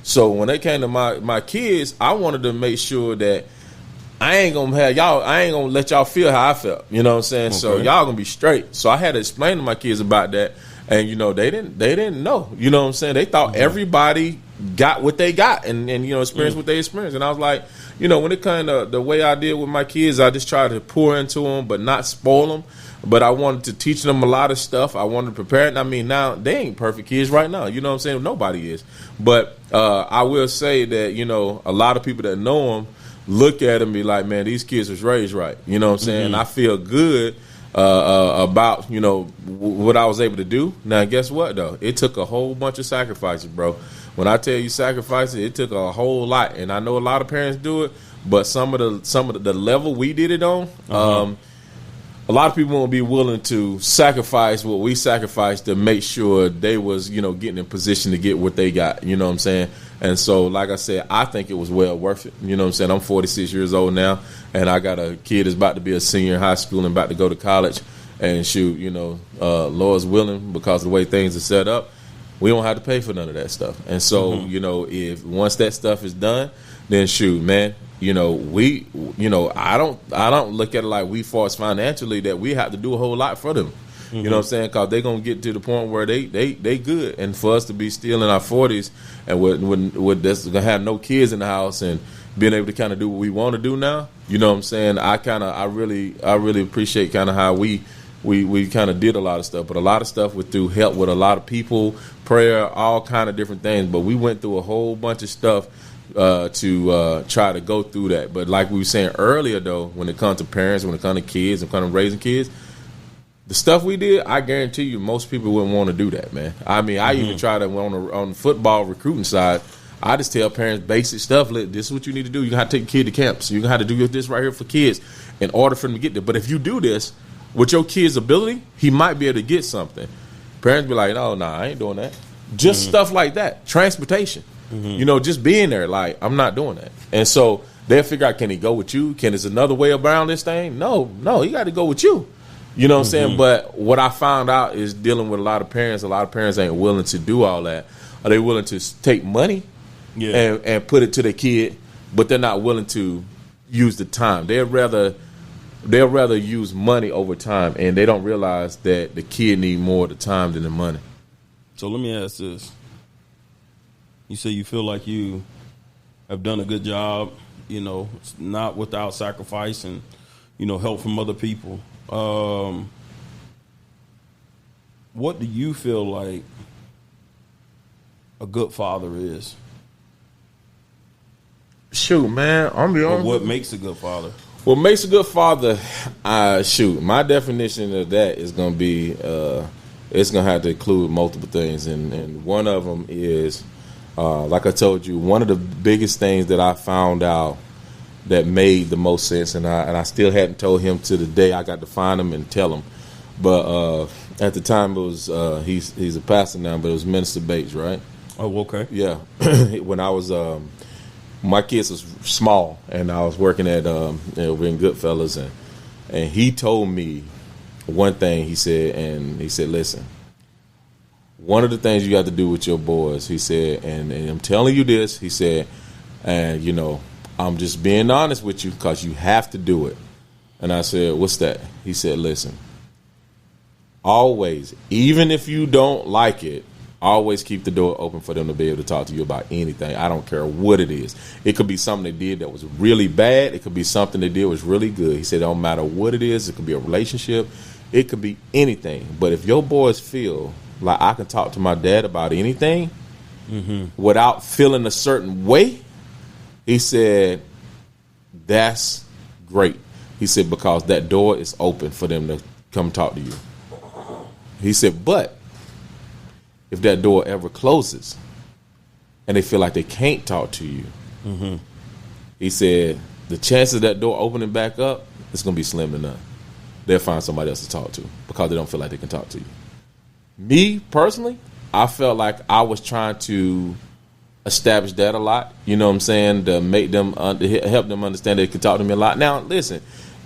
So when it came to my kids, I wanted to make sure that I ain't gonna let y'all feel how I felt. You know what I'm saying? Okay. So y'all gonna be straight. So I had to explain to my kids about that. And, you know, they didn't know. You know what I'm saying? They thought everybody got what they got and you know, experienced what they experienced. And I was like, you know, when it kind of the way I did with my kids, I just tried to pour into them but not spoil them. But I wanted to teach them a lot of stuff. I wanted to prepare them. I mean, now they ain't perfect kids right now. You know what I'm saying? Nobody is. But I will say that, you know, a lot of people that know them look at them and be like, man, these kids was raised right. You know what I'm saying? I feel good about, you know, what I was able to do. Now, guess what, though? It took a whole bunch of sacrifices, bro. When I tell you sacrifices, it took a whole lot. And I know a lot of parents do it, but some of the level we did it on, a lot of people won't be willing to sacrifice what we sacrificed to make sure they was, you know, getting in position to get what they got. You know what I'm saying? And so, like I said, I think it was well worth it. You know what I'm saying? I'm 46 years old now, and I got a kid that's about to be a senior in high school and about to go to college. And shoot, you know, Lord's willing, because of the way things are set up, we don't have to pay for none of that stuff. And so, you know, if once that stuff is done, then shoot, man, you know, I don't look at it like we force financially that we have to do a whole lot for them. You know what I'm saying? Because they're going to get to the point where they good. And for us to be still in our 40s and with this going to have no kids in the house and being able to kind of do what we want to do now, you know what I'm saying? I really appreciate kind of how we kind of did a lot of stuff. But a lot of stuff was through help with a lot of people, prayer, all kind of different things. But we went through a whole bunch of stuff to try to go through that. But like we were saying earlier, though, when it comes to parents, when it comes to kids, and kind of raising kids, the stuff we did, I guarantee you most people wouldn't want to do that, man. I mean, I even try to, on the football recruiting side, I just tell parents basic stuff. Like, this is what you need to do. You're going to have to take a kid to camps. You're going to have to do this right here for kids in order for them to get there. But if you do this with your kid's ability, he might be able to get something. Parents be like, oh, nah, I ain't doing that. Just stuff like that. Transportation. You know, just being there, like, I'm not doing that. And so they'll figure out, can he go with you? There's another way around this thing? No, he got to go with you. You know what I'm saying? But what I found out is dealing with a lot of parents ain't willing to do all that. Are they willing to take money and put it to their kid, but they're not willing to use the time. They'll rather use money over time, and they don't realize that the kid need more of the time than the money. So let me ask this. You say you feel like you have done a good job, you know, not without sacrifice and, you know, help from other people. What do you feel like a good father is? Shoot, man, I'm be honest. Or what makes a good father? What makes a good father? My definition of that is going to be, it's going to have to include multiple things, and one of them is, like I told you, one of the biggest things that I found out that made the most sense, and I still hadn't told him to the day I got to find him and tell him. But at the time, it was he's a pastor now, but it was Minister Bates, right? Oh, okay. Yeah. When I was my kids was small, and I was working at over in Goodfellas, and he told me one thing. He said, listen, one of the things you got to do with your boys, he said, and I'm telling you this, he said, and you know, I'm just being honest with you because you have to do it. And I said, what's that? He said, listen, always, even if you don't like it, always keep the door open for them to be able to talk to you about anything. I don't care what it is. It could be something they did that was really bad. It could be something they did was really good. He said, it don't matter what it is. It could be a relationship. It could be anything. But if your boys feel like I can talk to my dad about anything without feeling a certain way, he said, that's great. He said, because that door is open for them to come talk to you. He said, but if that door ever closes and they feel like they can't talk to you, he said, the chances of that door opening back up, it's going to be slim to none. They'll find somebody else to talk to because they don't feel like they can talk to you. Me, personally, I felt like I was trying to establish that a lot, you know what I'm saying, to make them help them understand they can talk to me a lot. Now, listen,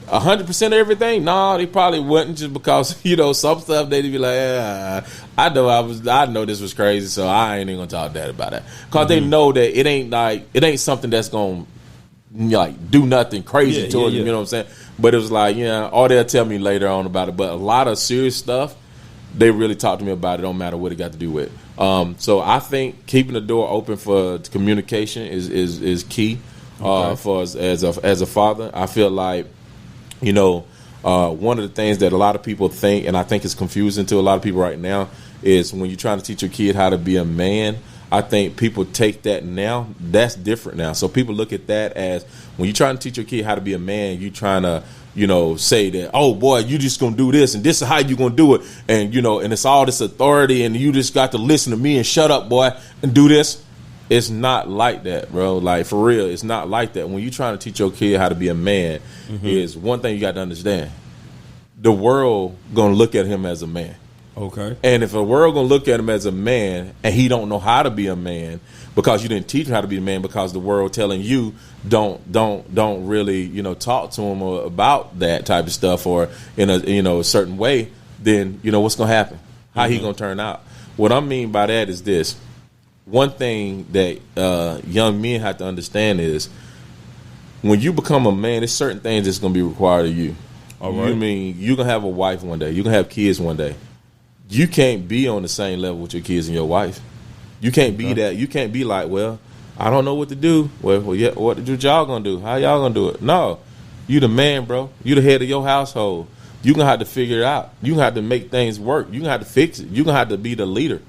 100% of everything? No, they probably wouldn't, just because, some stuff they'd be like, I know this was crazy, so I ain't even gonna talk that about it. Because they know that it ain't something that's gonna do nothing crazy to them, you know what I'm saying? But it was like, or they'll tell me later on about it. But a lot of serious stuff, they really talk to me about it, don't matter what it got to do with. So I think keeping the door open for communication is key for us as a father. I feel like, one of the things that a lot of people think, and I think is confusing to a lot of people right now, is when you're trying to teach your kid how to be a man. I think people take that now. That's different now. So people look at that as, when you're trying to teach your kid how to be a man, you trying to, say that, oh boy, you just gonna do this, and this is how you gonna do it, and and it's all this authority, and you just got to listen to me and shut up, boy, and do this. It's not like that, bro. Like, for real, it's not like that. When you're trying to teach your kid how to be a man, is one thing you got to understand. The world gonna look at him as a man. Okay. And if the world gonna look at him as a man, and he don't know how to be a man because you didn't teach him how to be a man, because the world telling you don't really talk to him about that type of stuff, or in a certain way, then what's gonna happen? How he gonna turn out? What I mean by that is this. One thing that young men have to understand is, when you become a man, there's certain things that's going to be required of you. All right. You mean you're going to have a wife one day. You're going to have kids one day. You can't be on the same level with your kids and your wife. You can't be that. You can't be like, well, I don't know what to do. Well, yeah, what y'all going to do? How y'all going to do it? No. You the man, bro. You the head of your household. You're going to have to figure it out. You're going to have to make things work. You're going to have to fix it. You're going to have to be the leader.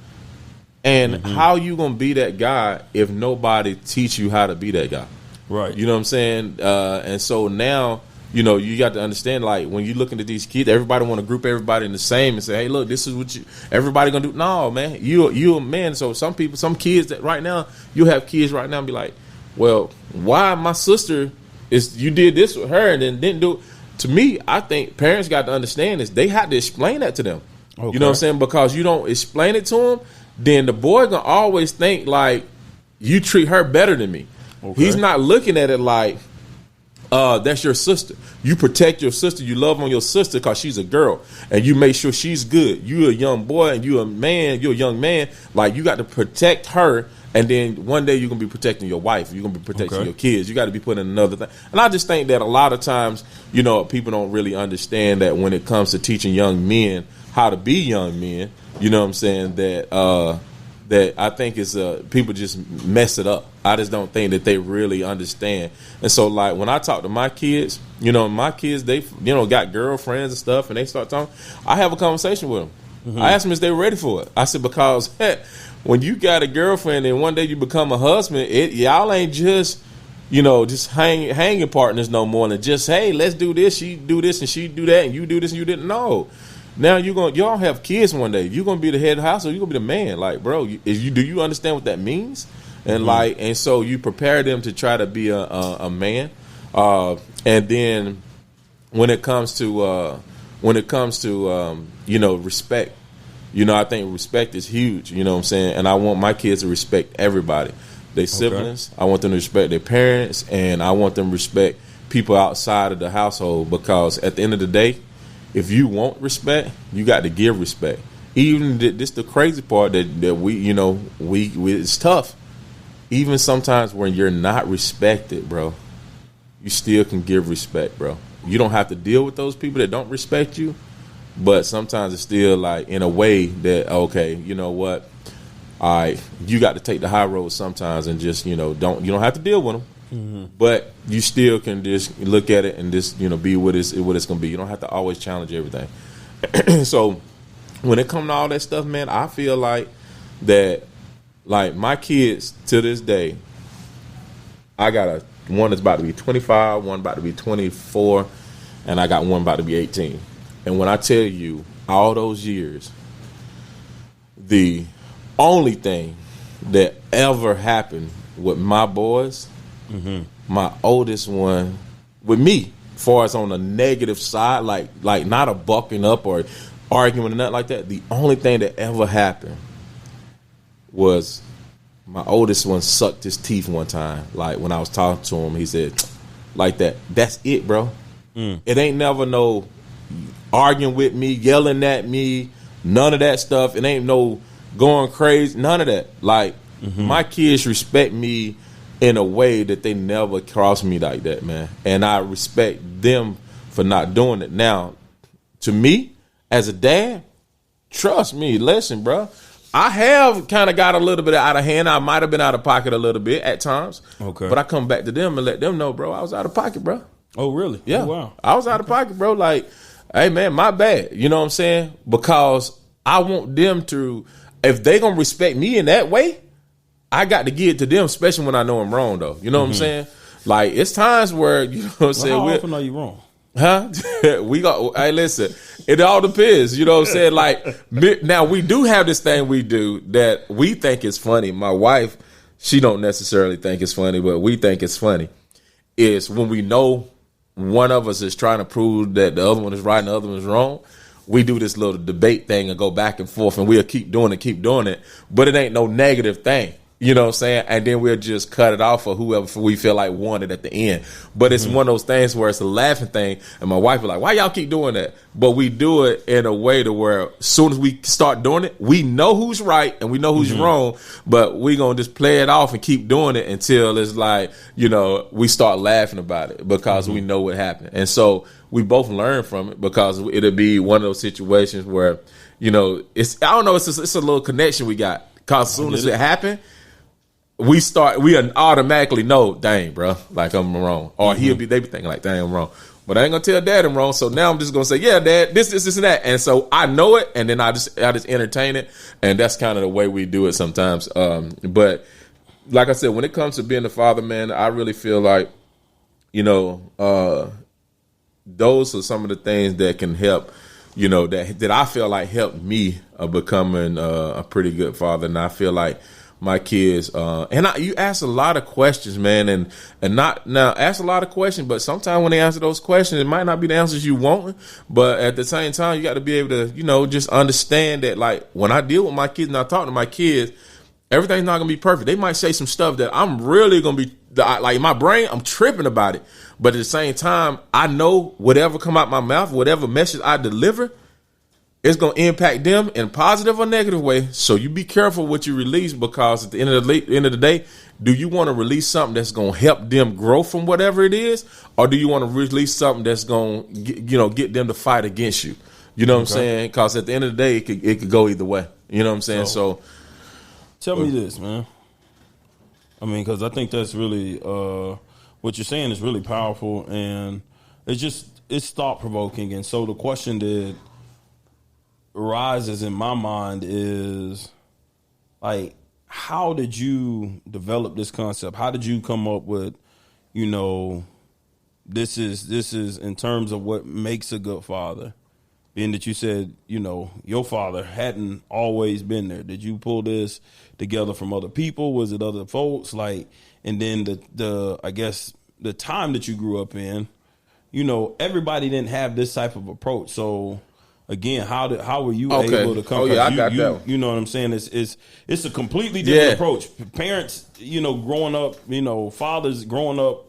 And how you gonna be that guy if nobody teach you how to be that guy? Right. You know what I'm saying? And so now, you got to understand, like, when you looking at these kids, everybody want to group everybody in the same and say, hey, look, this is what everybody gonna do. No, man, you a man. So some kids that right now, you have kids right now and be like, well, why my sister you did this with her and then didn't do it? To me, I think parents got to understand this. They have to explain that to them. Okay. You know what I'm saying? Because you don't explain it to them, then the boy gonna always think like you treat her better than me. Okay. He's not looking at it like that's your sister. You protect your sister. You love on your sister because she's a girl, and you make sure she's good. You a young boy and you a man. You're a young man. Like, you got to protect her, and then one day you're gonna be protecting your wife. You're gonna be protecting your kids. You got to be putting another thing. And I just think that a lot of times, people don't really understand that when it comes to teaching young men how to be young men. You know what I'm saying? That I think is people just mess it up. I just don't think that they really understand. And so, like, when I talk to my kids, my kids, they got girlfriends and stuff, and they start talking. I have a conversation with them. I ask them if they're ready for it. I said, because when you got a girlfriend and one day you become a husband, y'all ain't just just hanging partners no more than just, hey, let's do this. She do this and she do that, and you do this and you didn't know. Now y'all have kids one day. You're gonna be the head of the house, or you're gonna be the man. Like, bro, do you understand what that means? And and so you prepare them to try to be a man. And then when it comes to respect, I think respect is huge. You know what I'm saying? And I want my kids to respect everybody. Their siblings. I want them to respect their parents, and I want them to respect people outside of the household, because at the end of the day, if you want respect, you got to give respect. Even this the crazy part that we it's tough. Even sometimes when you're not respected, bro, you still can give respect, bro. You don't have to deal with those people that don't respect you, but sometimes it's still like in a way that, okay, you know what? All right, you got to take the high road sometimes and just you don't have to deal with them. But you still can just look at it and just be what it's gonna be. You don't have to always challenge everything. So when it comes to all that stuff, man, I feel like that, like, my kids to this day, I got one that's about to be 25, one about to be 24, and I got one about to be 18. And when I tell you all those years, the only thing that ever happened with my boys, my oldest one, with me, as far as on the negative side, like not a bucking up or arguing or nothing like that, the only thing that ever happened was my oldest one sucked his teeth one time. Like, when I was talking to him, he said, like that. That's it, bro. It ain't never no arguing with me, yelling at me, none of that stuff. It ain't no going crazy, none of that. Like, my kids respect me in a way that they never cross me like that, man. And I respect them for not doing it. Now, to me, as a dad, trust me, listen, bro. I have kind of got a little bit out of hand. I might have been out of pocket a little bit at times. Okay. But I come back to them and let them know, bro, I was out of pocket, bro. Oh, really? Yeah. Oh, wow. I was out of pocket, bro. Like, hey, man, my bad. You know what I'm saying? Because I want them to, if they going to respect me in that way, I got to give it to them, especially when I know I'm wrong, though. You know what I'm saying? Like, it's times where, you know what I'm saying? How often are you wrong? Huh? Hey, listen, it all depends. You know what I'm saying? Like, now we do have this thing we do that we think is funny. My wife, she don't necessarily think it's funny, but we think it's funny. Is when we know one of us is trying to prove that the other one is right and the other one is wrong, we do this little debate thing and go back and forth, and we'll keep doing it, but it ain't no negative thing. You know what I'm saying? And then we'll just cut it off for whoever we feel like won it at the end. But it's one of those things where it's a laughing thing. And my wife was like, why y'all keep doing that? But we do it in a way to where as soon as we start doing it, we know who's right and we know who's wrong. But we going to just play it off and keep doing it until it's like, you know, we start laughing about it because we know what happened. And so we both learn from it because it'll be one of those situations where, you know, it's, I don't know, it's a little connection we got. Because as soon as it happened, we automatically know, dang, bro, like I'm wrong. Or they be thinking like, dang, I'm wrong. But I ain't gonna tell dad I'm wrong. So now I'm just gonna say, yeah, dad, this, and that. And so I know it, and then I just entertain it. And that's kind of the way we do it sometimes. But like I said, when it comes to being a father, man, I really feel like, you know, those are some of the things that can help, you know, that I feel like helped me becoming a pretty good father. And I feel like my kids, you ask a lot of questions, man, and not now ask a lot of questions, but sometimes when they answer those questions, it might not be the answers you want, but at the same time, you got to be able to, you know, just understand that, like, when I deal with my kids and I talk to my kids, everything's not gonna be perfect. They might say some stuff that I'm really gonna be like, in my brain, I'm tripping about it, but at the same time, I know whatever come out my mouth, whatever message I deliver, it's going to impact them in a positive or negative way. So you be careful what you release, because at the end of the day, do you want to release something that's going to help them grow from whatever it is, or do you want to release something that's going to get them to fight against you? You know what I'm saying? Because at the end of the day, it could go either way. You know what I'm saying? So tell me this, man. I mean, because I think that's really what you're saying is really powerful, and it's thought provoking. And so the question that arises in my mind is, like, how did you develop this concept? How did you come up with, you know, this is in terms of what makes a good father? Being that you said, you know, your father hadn't always been there. Did you pull this together from other people? Was it other folks? Like, and then the I guess the time that you grew up in, you know, everybody didn't have this type of approach. So again, how were you able to come? Oh yeah, I got that one. You know what I'm saying? It's a completely different approach. Parents, you know, growing up, you know, fathers growing up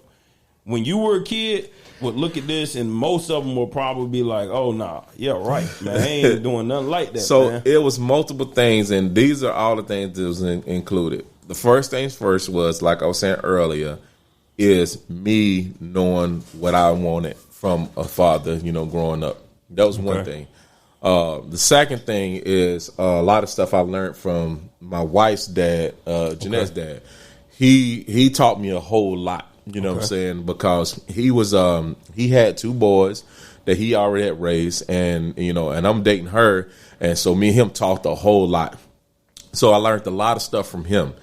when you were a kid would look at this, and most of them will probably be like, "Oh, nah, yeah, right, man, I ain't doing nothing like that." So man. It was multiple things, and these are all the things that was included. The first things first was, like I was saying earlier, is me knowing what I wanted from a father, you know, growing up. That was one thing. The second thing is a lot of stuff I learned from my wife's dad, Jeanette's dad. He taught me a whole lot, you know what I'm saying? Because he had two boys that he already had raised, and, you know, and I'm dating her. And so me and him talked a whole lot. So I learned a lot of stuff from him.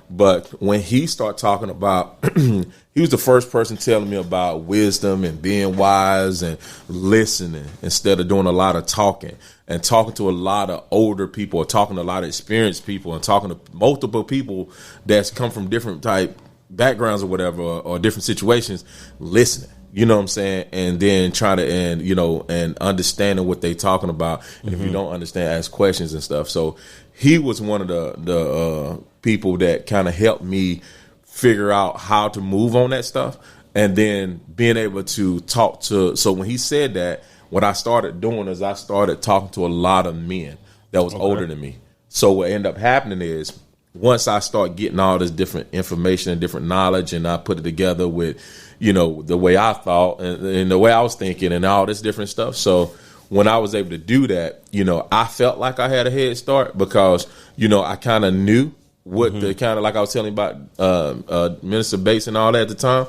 But when he started talking about, he was the first person telling me about wisdom and being wise and listening instead of doing a lot of talking, and talking to a lot of older people, or talking to a lot of experienced people, and talking to multiple people that's come from different type backgrounds or whatever, or different situations, listening. You know what I'm saying? And then trying to, and understanding what they talking about. And if you don't understand, ask questions and stuff. So he was one of the people that kind of helped me figure out how to move on that stuff. and then being able to talk to. So when he said that, what I started doing is I started talking to a lot of men that was older than me. So what ended up happening is once I start getting all this different information and different knowledge, and I put it together with, the way I thought and the way I was thinking and all this different stuff. So when I was able to do that, I felt like I had a head start because, I kind of knew what the kind of, like I was telling you about Minister Bates and all that at the time.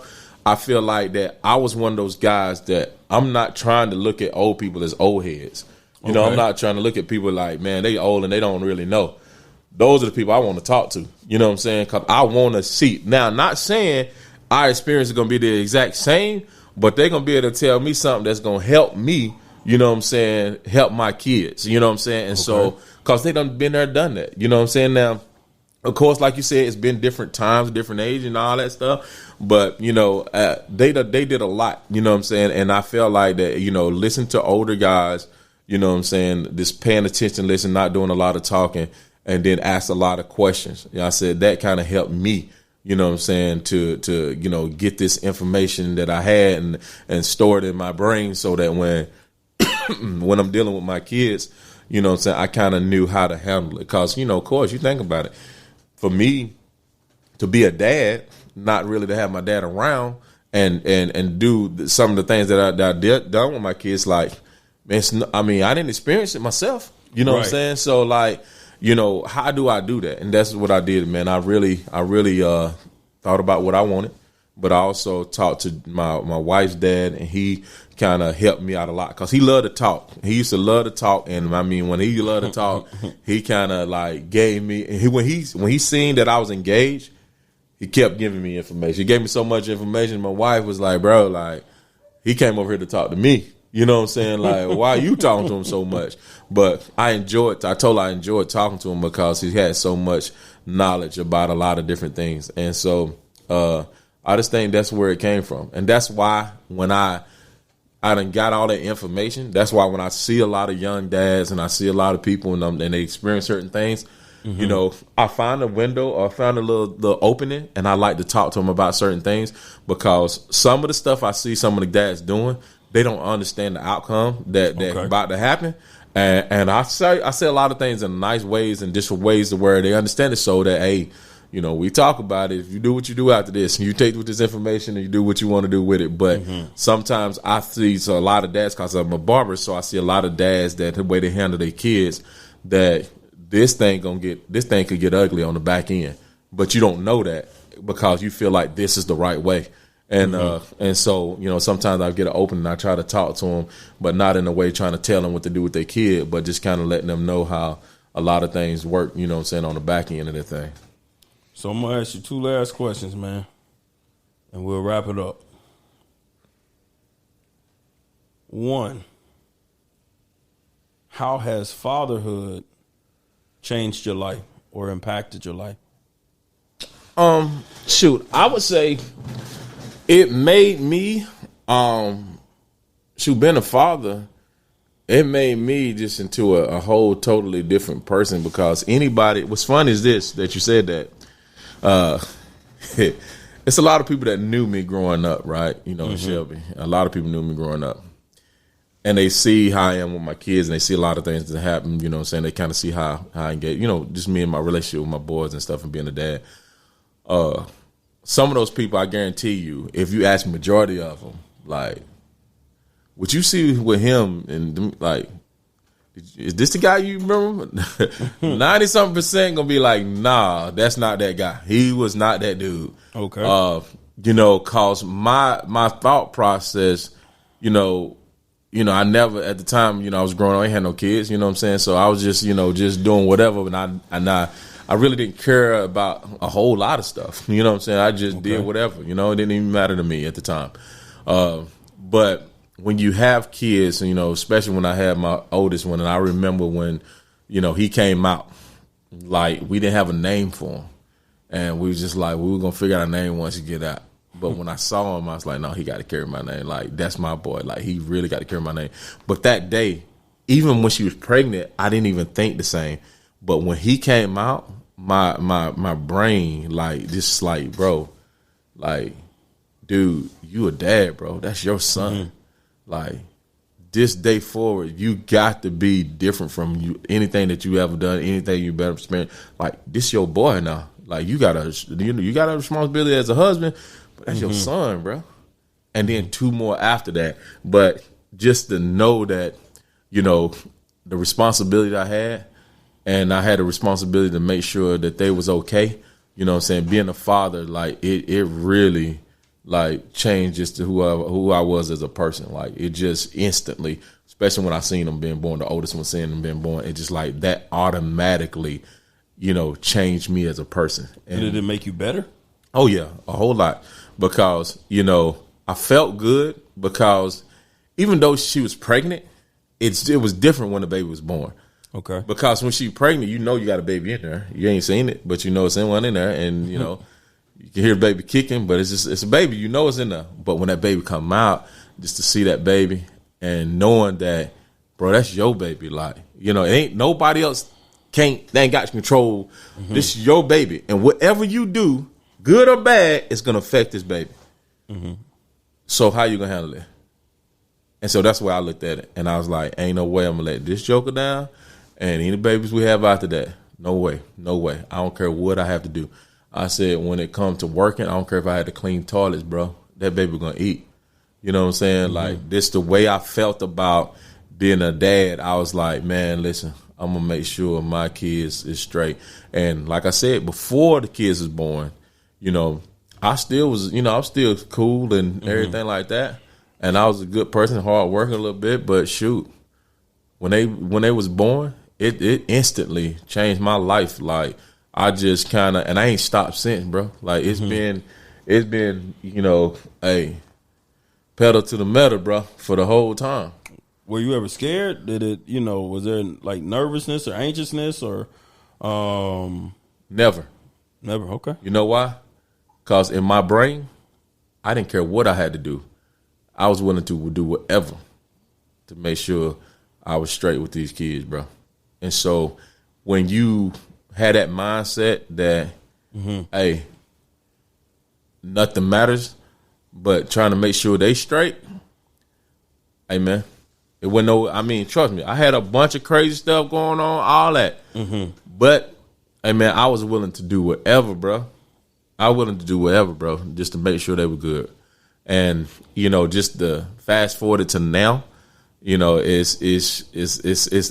I feel like that I was one of those guys that I'm not trying to look at old people as old heads. I'm not trying to look at people like, man, they old and they don't really know. Those are the people I want to talk to. You know what I'm saying? Because I want to see. Now, not saying our experience is going to be the exact same, but they're going to be able to tell me something that's going to help me, help my kids. You know what I'm saying? And so, because they done been there, done that. You know what I'm saying? Now, of course, like you said, it's been different times, different age and all that stuff. But, they did a lot, you know what I'm saying? And I felt like that, listen to older guys, you know what I'm saying, just paying attention, listen, not doing a lot of talking, and then ask a lot of questions. I said that kind of helped me, you know what I'm saying, to get this information that I had and store it in my brain so that when when I'm dealing with my kids, you know what I'm saying, I kind of knew how to handle it. Because, of course, you think about it. For me to be a dad, not really to have my dad around and do some of the things that I did done with my kids, like, man, I didn't experience it myself. You know what I'm saying? So, like, how do I do that? And that's what I did, man. I really thought about what I wanted, but I also talked to my wife's dad, and he kind of helped me out a lot because he loved to talk. He used to love to talk, and when he loved to talk, he kind of like gave me. And when he seen that I was engaged, he kept giving me information. He gave me so much information. My wife was like, "Bro, like he came over here to talk to me." You know what I'm saying? Like, why are you talking to him so much? But I told her I enjoyed talking to him because he had so much knowledge about a lot of different things. And so I just think that's where it came from. And that's why when I done got all that information, that's why when I see a lot of young dads and I see a lot of people and they experience certain things, I find a window or I find a little opening, and I like to talk to them about certain things because some of the stuff I see some of the dads doing, they don't understand the outcome that about to happen. And I say a lot of things in nice ways and different ways to where they understand it so that, hey, we talk about it. If you do what you do after this, and you take with this information and you do what you want to do with it. But sometimes I see a lot of dads, because I'm a barber, so I see a lot of dads that the way they handle their kids, that this thing could get ugly on the back end. But you don't know that because you feel like this is the right way. And so, sometimes I get an open and I try to talk to them, but not in a way trying to tell them what to do with their kid, but just kind of letting them know how a lot of things work, on the back end of the thing. So I'm going to ask you two last questions, man, and we'll wrap it up. One, how has fatherhood changed your life or impacted your life? I would say it made me, being a father, it made me just into a whole totally different person because what's funny is this, that you said that. It's a lot of people that knew me growing up, right? Shelby. A lot of people knew me growing up. And they see how I am with my kids, and they see a lot of things that happen, you know what I'm saying? They kind of see how I engage, just me and my relationship with my boys and stuff and being a dad. Some of those people, I guarantee you, if you ask majority of them, like, what you see with him and like, is this the guy you remember? 90-something% gonna be like, nah, that's not that guy. He was not that dude. Okay. Cause my thought process, I never at the time, I was growing up, I ain't had no kids, you know what I'm saying? So I was just, just doing whatever, and I really didn't care about a whole lot of stuff. You know what I'm saying? I just did whatever, it didn't even matter to me at the time. But when you have kids, especially when I had my oldest one, and I remember when, he came out, like, we didn't have a name for him. And we was just like, we were going to figure out a name once he get out. But when I saw him, I was like, no, he got to carry my name. Like, that's my boy. Like, he really got to carry my name. But that day, even when she was pregnant, I didn't even think the same. But when he came out, my brain, like, just like, bro, like, dude, you a dad, bro. That's your son. Like, this day forward, you got to be different from you. Anything that you ever done, anything you better spend. Like, this your boy now. Like, you got a responsibility as a husband, but that's your son, bro. And then 2 more after that. But just to know that, the responsibility I had, and I had a responsibility to make sure that they was okay. You know what I'm saying? Being a father, like, it really, like, changed just to who I was as a person. Like, it just instantly, especially when I seen them being born, the oldest one seeing them being born, it just like that automatically, changed me as a person. And did it make you better? Oh yeah, a whole lot. Because, I felt good because even though she was pregnant, it was different when the baby was born. Okay. Because when she's pregnant, you got a baby in there. You ain't seen it, but it's in one in there, and you can hear the baby kicking, but it's a baby. It's in there. But when that baby come out, just to see that baby and knowing that, bro, that's your baby. Like, it ain't nobody else they ain't got control. This is your baby, and whatever you do, good or bad, it's gonna affect this baby. So how you gonna handle it? And so that's why I looked at it, and I was like, ain't no way I'm gonna let this joker down. And any babies we have after that, no way. I don't care what I have to do. I said, when it comes to working, I don't care if I had to clean toilets, bro. That baby gonna eat. You know what I'm saying? Like, this the way I felt about being a dad. I was like, man, listen, I'm gonna make sure my kids is straight. And like I said, before the kids was born, I still was, I was still cool and everything like that. And I was a good person, hard working a little bit, but shoot, when they was born, it instantly changed my life. Like, I just kind of, and I ain't stopped since, bro. Like, it's been, hey, pedal to the metal, bro, for the whole time. Were you ever scared? Did it, was there like nervousness or anxiousness or? Never. Okay. You know why? Because in my brain, I didn't care what I had to do. I was willing to do whatever to make sure I was straight with these kids, bro. And so when you had that mindset that, hey, nothing matters but trying to make sure they straight, hey, man, it wasn't trust me, I had a bunch of crazy stuff going on, all that. But, hey, man, I was willing to do whatever, bro. Just to make sure they were good. And, just to fast forward to now, it's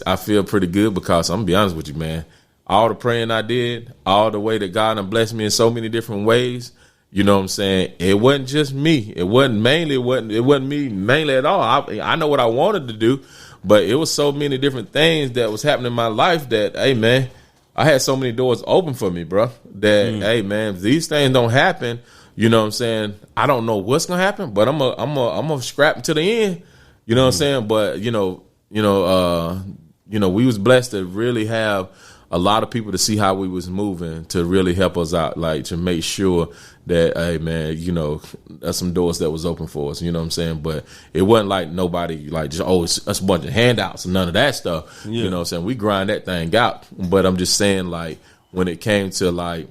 I feel pretty good because I'm gonna be honest with you, man. All the praying I did, all the way that God done blessed me in so many different ways, you know what I'm saying? It wasn't just me. It wasn't me mainly at all. I know what I wanted to do, but it was so many different things that was happening in my life that, hey, man, I had so many doors open for me, bro, that, hey, man, if these things don't happen, you know what I'm saying? I don't know what's gonna happen, but I'm gonna scrap to the end. You know what I'm saying? But we was blessed to really have a lot of people to see how we was moving to really help us out, like to make sure that, hey, man, there's some doors that was open for us. You know what I'm saying? But it wasn't like nobody like just it's a bunch of handouts and none of that stuff. Yeah. You know what I'm saying? We grind that thing out. But I'm just saying, like, when it came to like.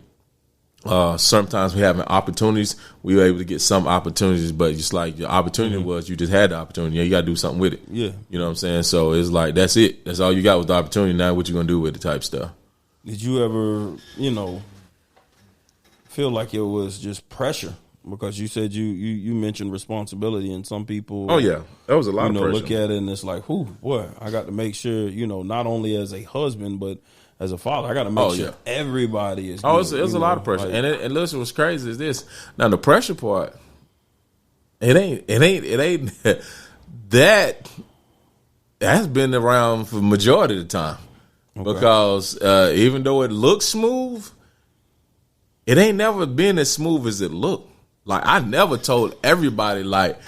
Sometimes we having opportunities, we were able to get some opportunities, but just like your opportunity was, you just had the opportunity. You got to do something with it. Yeah. You know what I'm saying? So it's like, that's it. That's all you got was the opportunity. Now what you going to do with it type stuff. Did you ever, feel like it was just pressure? Because you said you mentioned responsibility, and some people. Oh, yeah. That was a lot of pressure. Look at it and it's like, boy, I got to make sure, not only as a husband, but as a father, I got to make sure everybody is. Oh, it's a lot of pressure, like, and listen, what's crazy is this. Now the pressure part, it ain't that has been around for the majority of the time, because even though it looks smooth, it ain't never been as smooth as it looked. Like, I never told everybody like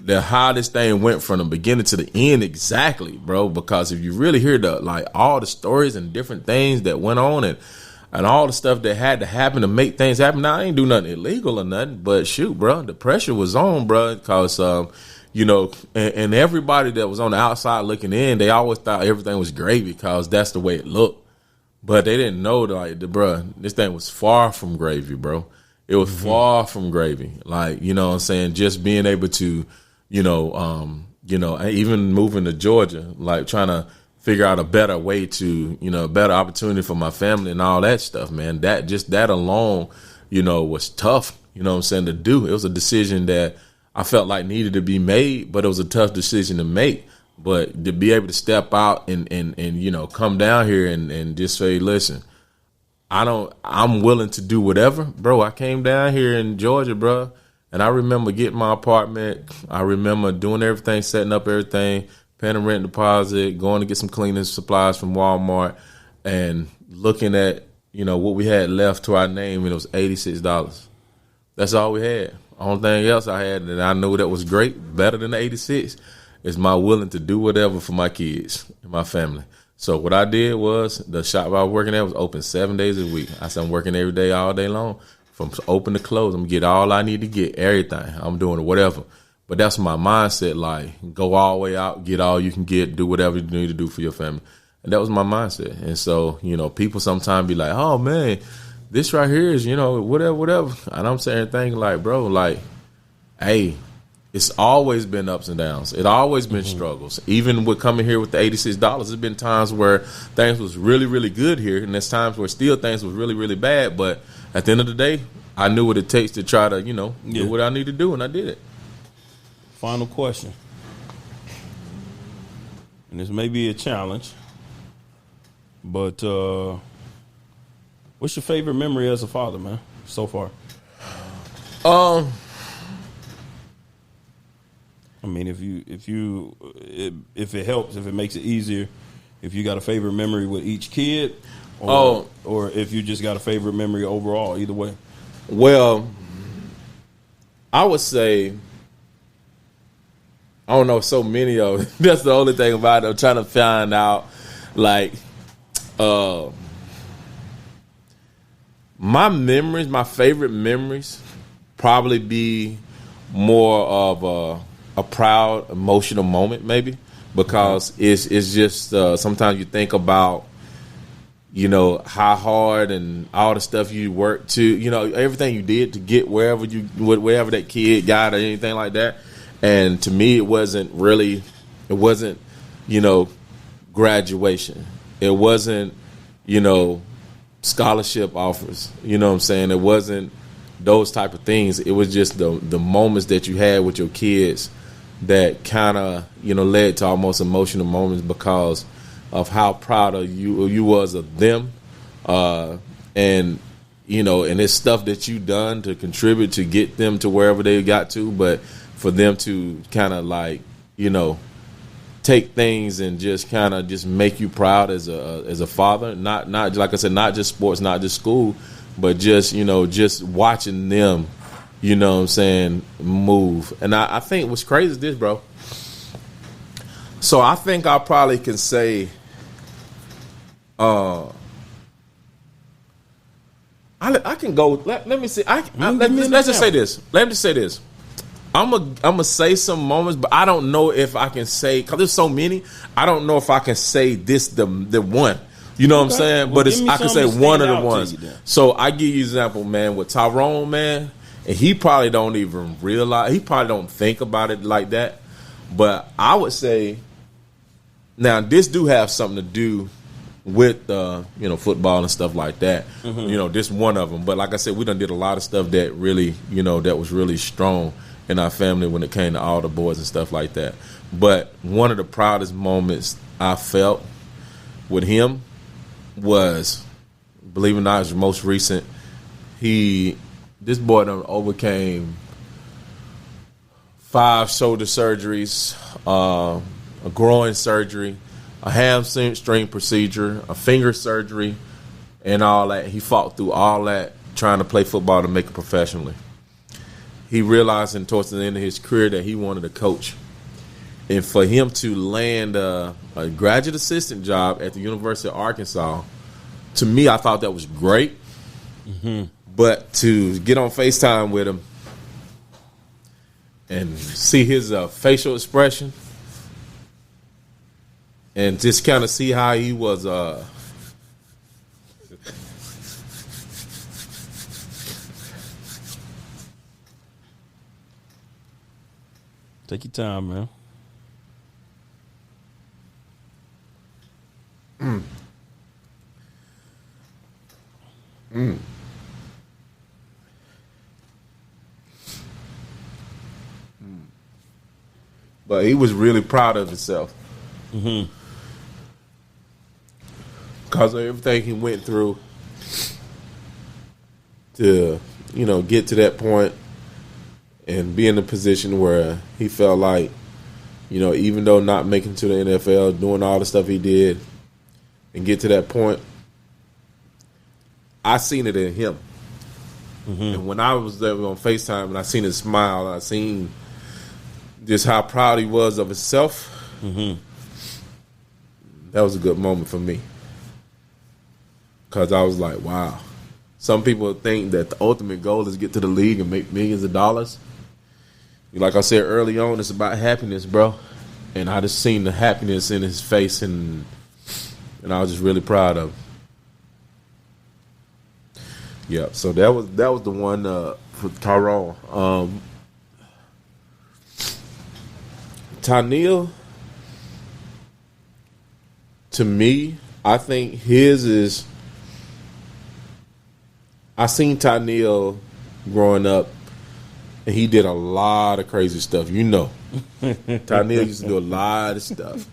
how this thing went from the beginning to the end exactly, bro. Because if you really hear all the stories and different things that went on and all the stuff that had to happen to make things happen. Now, I ain't do nothing illegal or nothing, but shoot, bro, the pressure was on, bro. Because and everybody that was on the outside looking in, they always thought everything was great because that's the way it looked. But they didn't know bro, this thing was far from gravy, bro. It was far from gravy. Like, you know what I'm saying? Just being able to, even moving to Georgia, like trying to figure out a better way to, a better opportunity for my family and all that stuff, man. That alone, was tough, you know what I'm saying, to do. It was a decision that I felt like needed to be made, but it was a tough decision to make. But to be able to step out and come down here and just say, listen, I'm willing to do whatever. Bro, I came down here in Georgia, bro, and I remember getting my apartment. I remember doing everything, setting up everything, paying a rent deposit, going to get some cleaning supplies from Walmart, and looking at, what we had left to our name, and it was $86. That's all we had. Only thing else I had, and I knew that was great, better than the 86, is my willing to do whatever for my kids and my family. So what I did was, the shop I was working at was open 7 days a week. I said, I'm working every day, all day long, from open to close. I'm going to get all I need to get, everything. I'm doing whatever. But that's my mindset, like, go all the way out, get all you can get, do whatever you need to do for your family. And that was my mindset. And so, people sometimes be like, oh, man, this right here is, whatever. And I'm saying things like, bro, like, hey, it's always been ups and downs. It always been struggles. Even with coming here with the $86, there's been times where things was really, really good here, and there's times where still things was really, really bad. But at the end of the day, I knew what it takes to try to, do what I need to do, and I did it. Final question, and this may be a challenge, but what's your favorite memory as a father, man, so far? I mean, if it helps, if it makes it easier, if you got a favorite memory with each kid, or if you just got a favorite memory overall, either way. Well, I would say, I don't know, so many of them. That's the only thing about it. I'm trying to find out, like, my favorite memories probably be more of a proud, emotional moment, maybe, because it's just sometimes you think about, how hard and all the stuff you worked to, everything you did to get wherever that kid got or anything like that. And to me, it wasn't graduation. It wasn't, scholarship offers. You know what I'm saying? It wasn't those type of things. It was just the moments that you had with your kids that kind of, led to almost emotional moments because of how proud of you was of them. And it's stuff that you done to contribute to get them to wherever they got to, but for them to kind of like, take things and just kind of just make you proud as a father, not like I said, not just sports, not just school, but just, just watching them, you know what I'm saying, move. And I think what's crazy is this, bro. So I think I probably can say, I can go, let me see. Let's just say this. Let me just say this. I'm gonna say some moments, but I don't know if I can say, because there's so many, I don't know if I can say this the one. You know what I'm saying? Well, but I can say one of the ones. So I give you an example, man, with Tyrone, man, and he probably don't even realize, he probably don't think about it like that. But I would say, now this do have something to do with football and stuff like that. This one of them. But like I said, we done did a lot of stuff that really, that was really strong in our family when it came to all the boys and stuff like that. But one of the proudest moments I felt with him was, believe it or not, his most recent. This boy done overcame 5 shoulder surgeries, a groin surgery, a hamstring procedure, a finger surgery, and all that. He fought through all that trying to play football to make it professionally. He realized towards the end of his career that he wanted to coach. And for him to land a graduate assistant job at the University of Arkansas, to me, I thought that was great. But to get on FaceTime with him and see his facial expression and just kind of see how he was Take your time, man. But he was really proud of himself. Mm-hmm. Because of everything he went through to, get to that point and be in a position where he felt like, even though not making to the NFL, doing all the stuff he did, and get to that point, I seen it in him. Mm-hmm. And when I was there on FaceTime and I seen his smile, I seen just how proud he was of himself. Mm-hmm. That was a good moment for me. Because I was like, wow. Some people think that the ultimate goal is get to the league and make millions of dollars. Like I said early on, it's about happiness, bro. And I just seen the happiness in his face, and I was just really proud of him. Yeah, so that was the one for Tyrone. Tanil, to me, I think his is. I seen Tanil growing up, and he did a lot of crazy stuff. Tanil used to do a lot of stuff.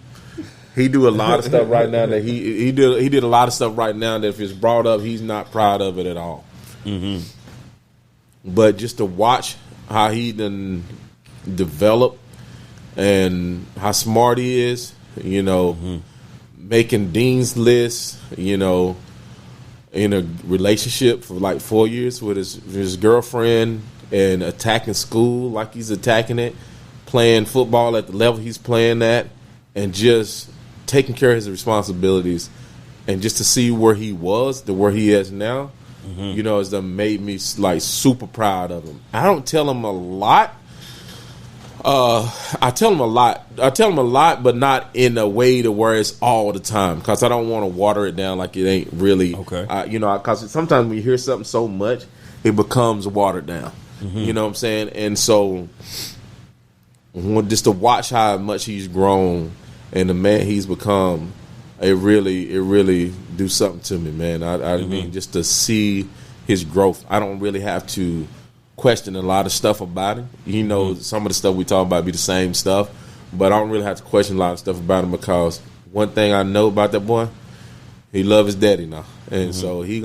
He do a lot of stuff right now that he did a lot of stuff right now that if it's brought up, he's not proud of it at all. Mm-hmm. But just to watch how he done develop and how smart he is, making dean's lists, in a relationship for like 4 years with his girlfriend and attacking school like he's attacking it, playing football at the level he's playing at, and just taking care of his responsibilities, and just to see where he was to where he is now, has done made me like super proud of him. I don't tell him a lot. I tell him a lot, but not in a way to where it's all the time, because I don't want to water it down like it ain't really. Okay. Because sometimes when you hear something so much, it becomes watered down. Mm-hmm. You know what I'm saying? And so, just to watch how much he's grown and the man he's become, it really do something to me, man. I mean, just to see his growth. I don't really have to question a lot of stuff about him. Some of the stuff we talk about be the same stuff, but I don't really have to question a lot of stuff about him, because one thing I know about that boy, he love his daddy now, and so he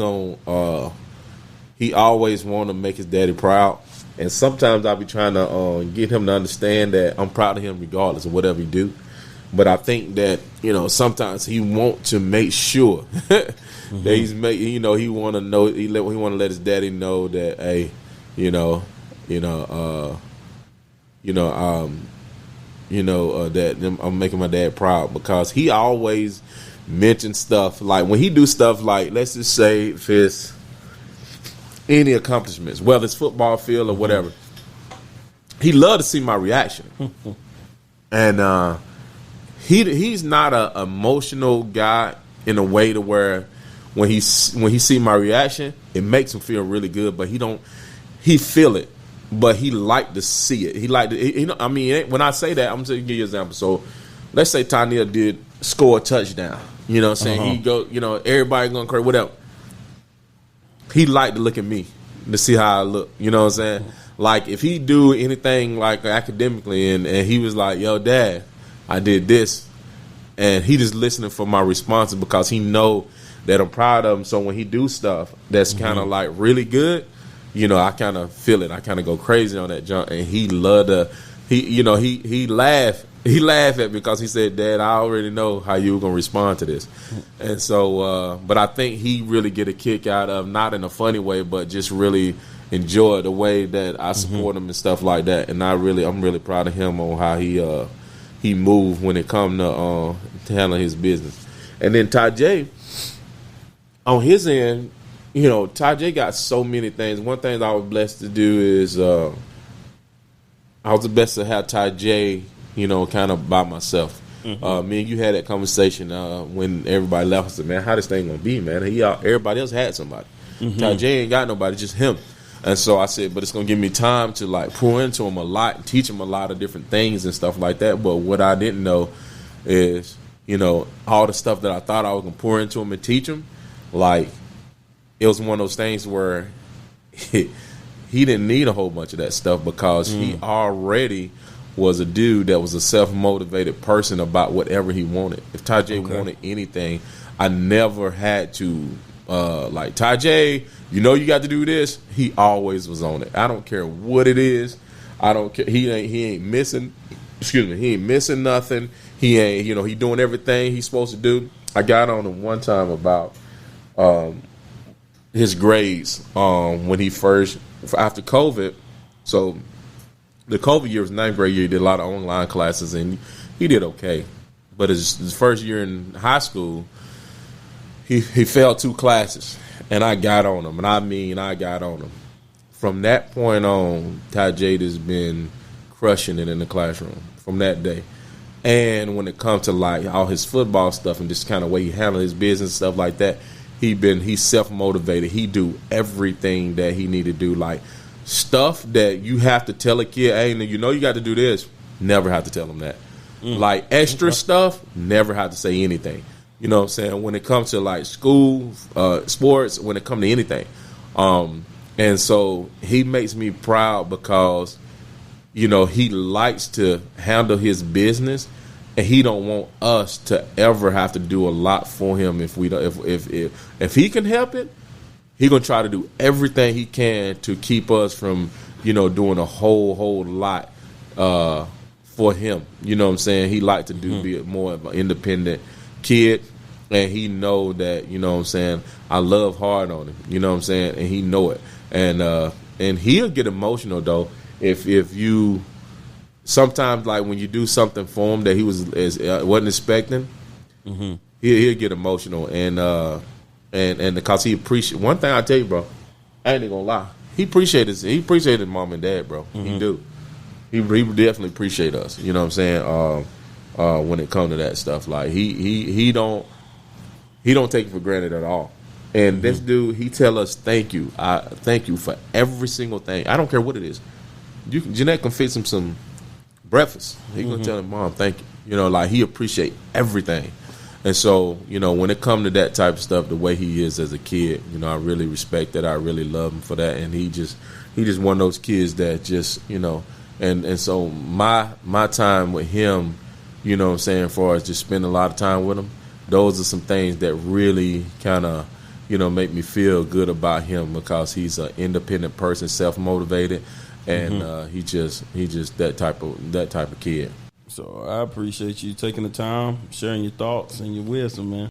always want to make his daddy proud. And sometimes I'll be trying to get him to understand that I'm proud of him regardless of whatever he do. But I think that sometimes he want to make sure that he's he want to know, he want to let his daddy know that, hey, that I'm making my dad proud, because he always mentions stuff like when he do stuff like, let's just say if it's any accomplishments, whether it's football field or whatever, he love to see my reaction. And he's not a emotional guy in a way to where when he see my reaction, it makes him feel really good, but he feel it, but he like to see it. He like to, when I say that, I'm going to give you an example. So let's say Tanya did score a touchdown. You know what I'm saying? He go, everybody going crazy, whatever. He like to look at me to see how I look. You know what I'm saying? Like if he do anything like academically and he was like, yo, Dad, I did this. And he just listening for my responses, because he know that I'm proud of him. So when he do stuff that's kind of like really good, I kind of feel it. I kind of go crazy on that junk, and he love to. He laugh. He laughed at me because he said, "Dad, I already know how you were gonna respond to this." And so, but I think he really get a kick out of, not in a funny way, but just really enjoy the way that I support him and stuff like that. And I'm really proud of him on how he moved when it come to handling his business. And then Ty J, on his end. Ty J got so many things. One thing I was blessed to do is I was blessed to have Ty J, kind of by myself. Me and you had that conversation when everybody left. I said, man, how this thing gonna be, man? Everybody else had somebody. Ty J ain't got nobody, just him. And so I said, but it's going to give me time to like pour into him a lot and teach him a lot of different things and stuff like that. But what I didn't know is, you know, all the stuff that I thought I was going to pour into him and teach him, like it was one of those things where he didn't need a whole bunch of that stuff because he already was a dude that was a self-motivated person about whatever he wanted. If Tajay wanted anything, I never had to like, Tajay, you know you got to do this. He always was on it. I don't care what it is. I don't care. He ain't missing. Excuse me. He ain't missing nothing. He ain't, you know, he doing everything he's supposed to do. I got on him one time about his grades when he first, after COVID. So the COVID year was 9th grade year. He did a lot of online classes and he did okay. But his first year in high school, he failed 2 classes. And I got on him. And I mean, I got on him. From that point on, Tajay has been crushing it in the classroom from that day. And when it comes to like all his football stuff and just kind of way he handled his business and stuff like that, he's self-motivated. He do everything that he need to do. Like stuff that you have to tell a kid, hey, you know you got to do this. Never have to tell him that. Like extra stuff, never have to say anything. You know what I'm saying? When it comes to like school, sports, when it comes to anything. And so he makes me proud because, you know, he likes to handle his business and he don't want us to ever have to do a lot for him if we don't, if he can help it, he gonna try to do everything he can to keep us from, you know, doing a whole lot for him. You know what I'm saying? He like to be more of an independent kid, and he know that, you know what I'm saying, I love hard on him. You know what I'm saying? And he know it. And he'll get emotional though if you sometimes, like when you do something for him that he wasn't expecting, he'll get emotional and because he appreciate one thing. I tell you, bro, I ain't gonna lie, he appreciated mom and dad, bro. He do. He definitely appreciate us. You know what I'm saying? When it comes to that stuff, like he don't take it for granted at all. And this dude, he tell us thank you. Thank you for every single thing. I don't care what it is. Jeanette can fix him some breakfast. He gonna tell him, Mom, thank you. You know, like he appreciate everything. And so, you know, when it come to that type of stuff, the way he is as a kid, you know, I really respect that. I really love him for that. And he just one of those kids that just, you know, and so my time with him, you know what I'm saying, as far as just spending a lot of time with him, those are some things that really kind of, you know, make me feel good about him because he's an independent person, self-motivated, and he just that type of kid. So I appreciate you taking the time, sharing your thoughts and your wisdom, man.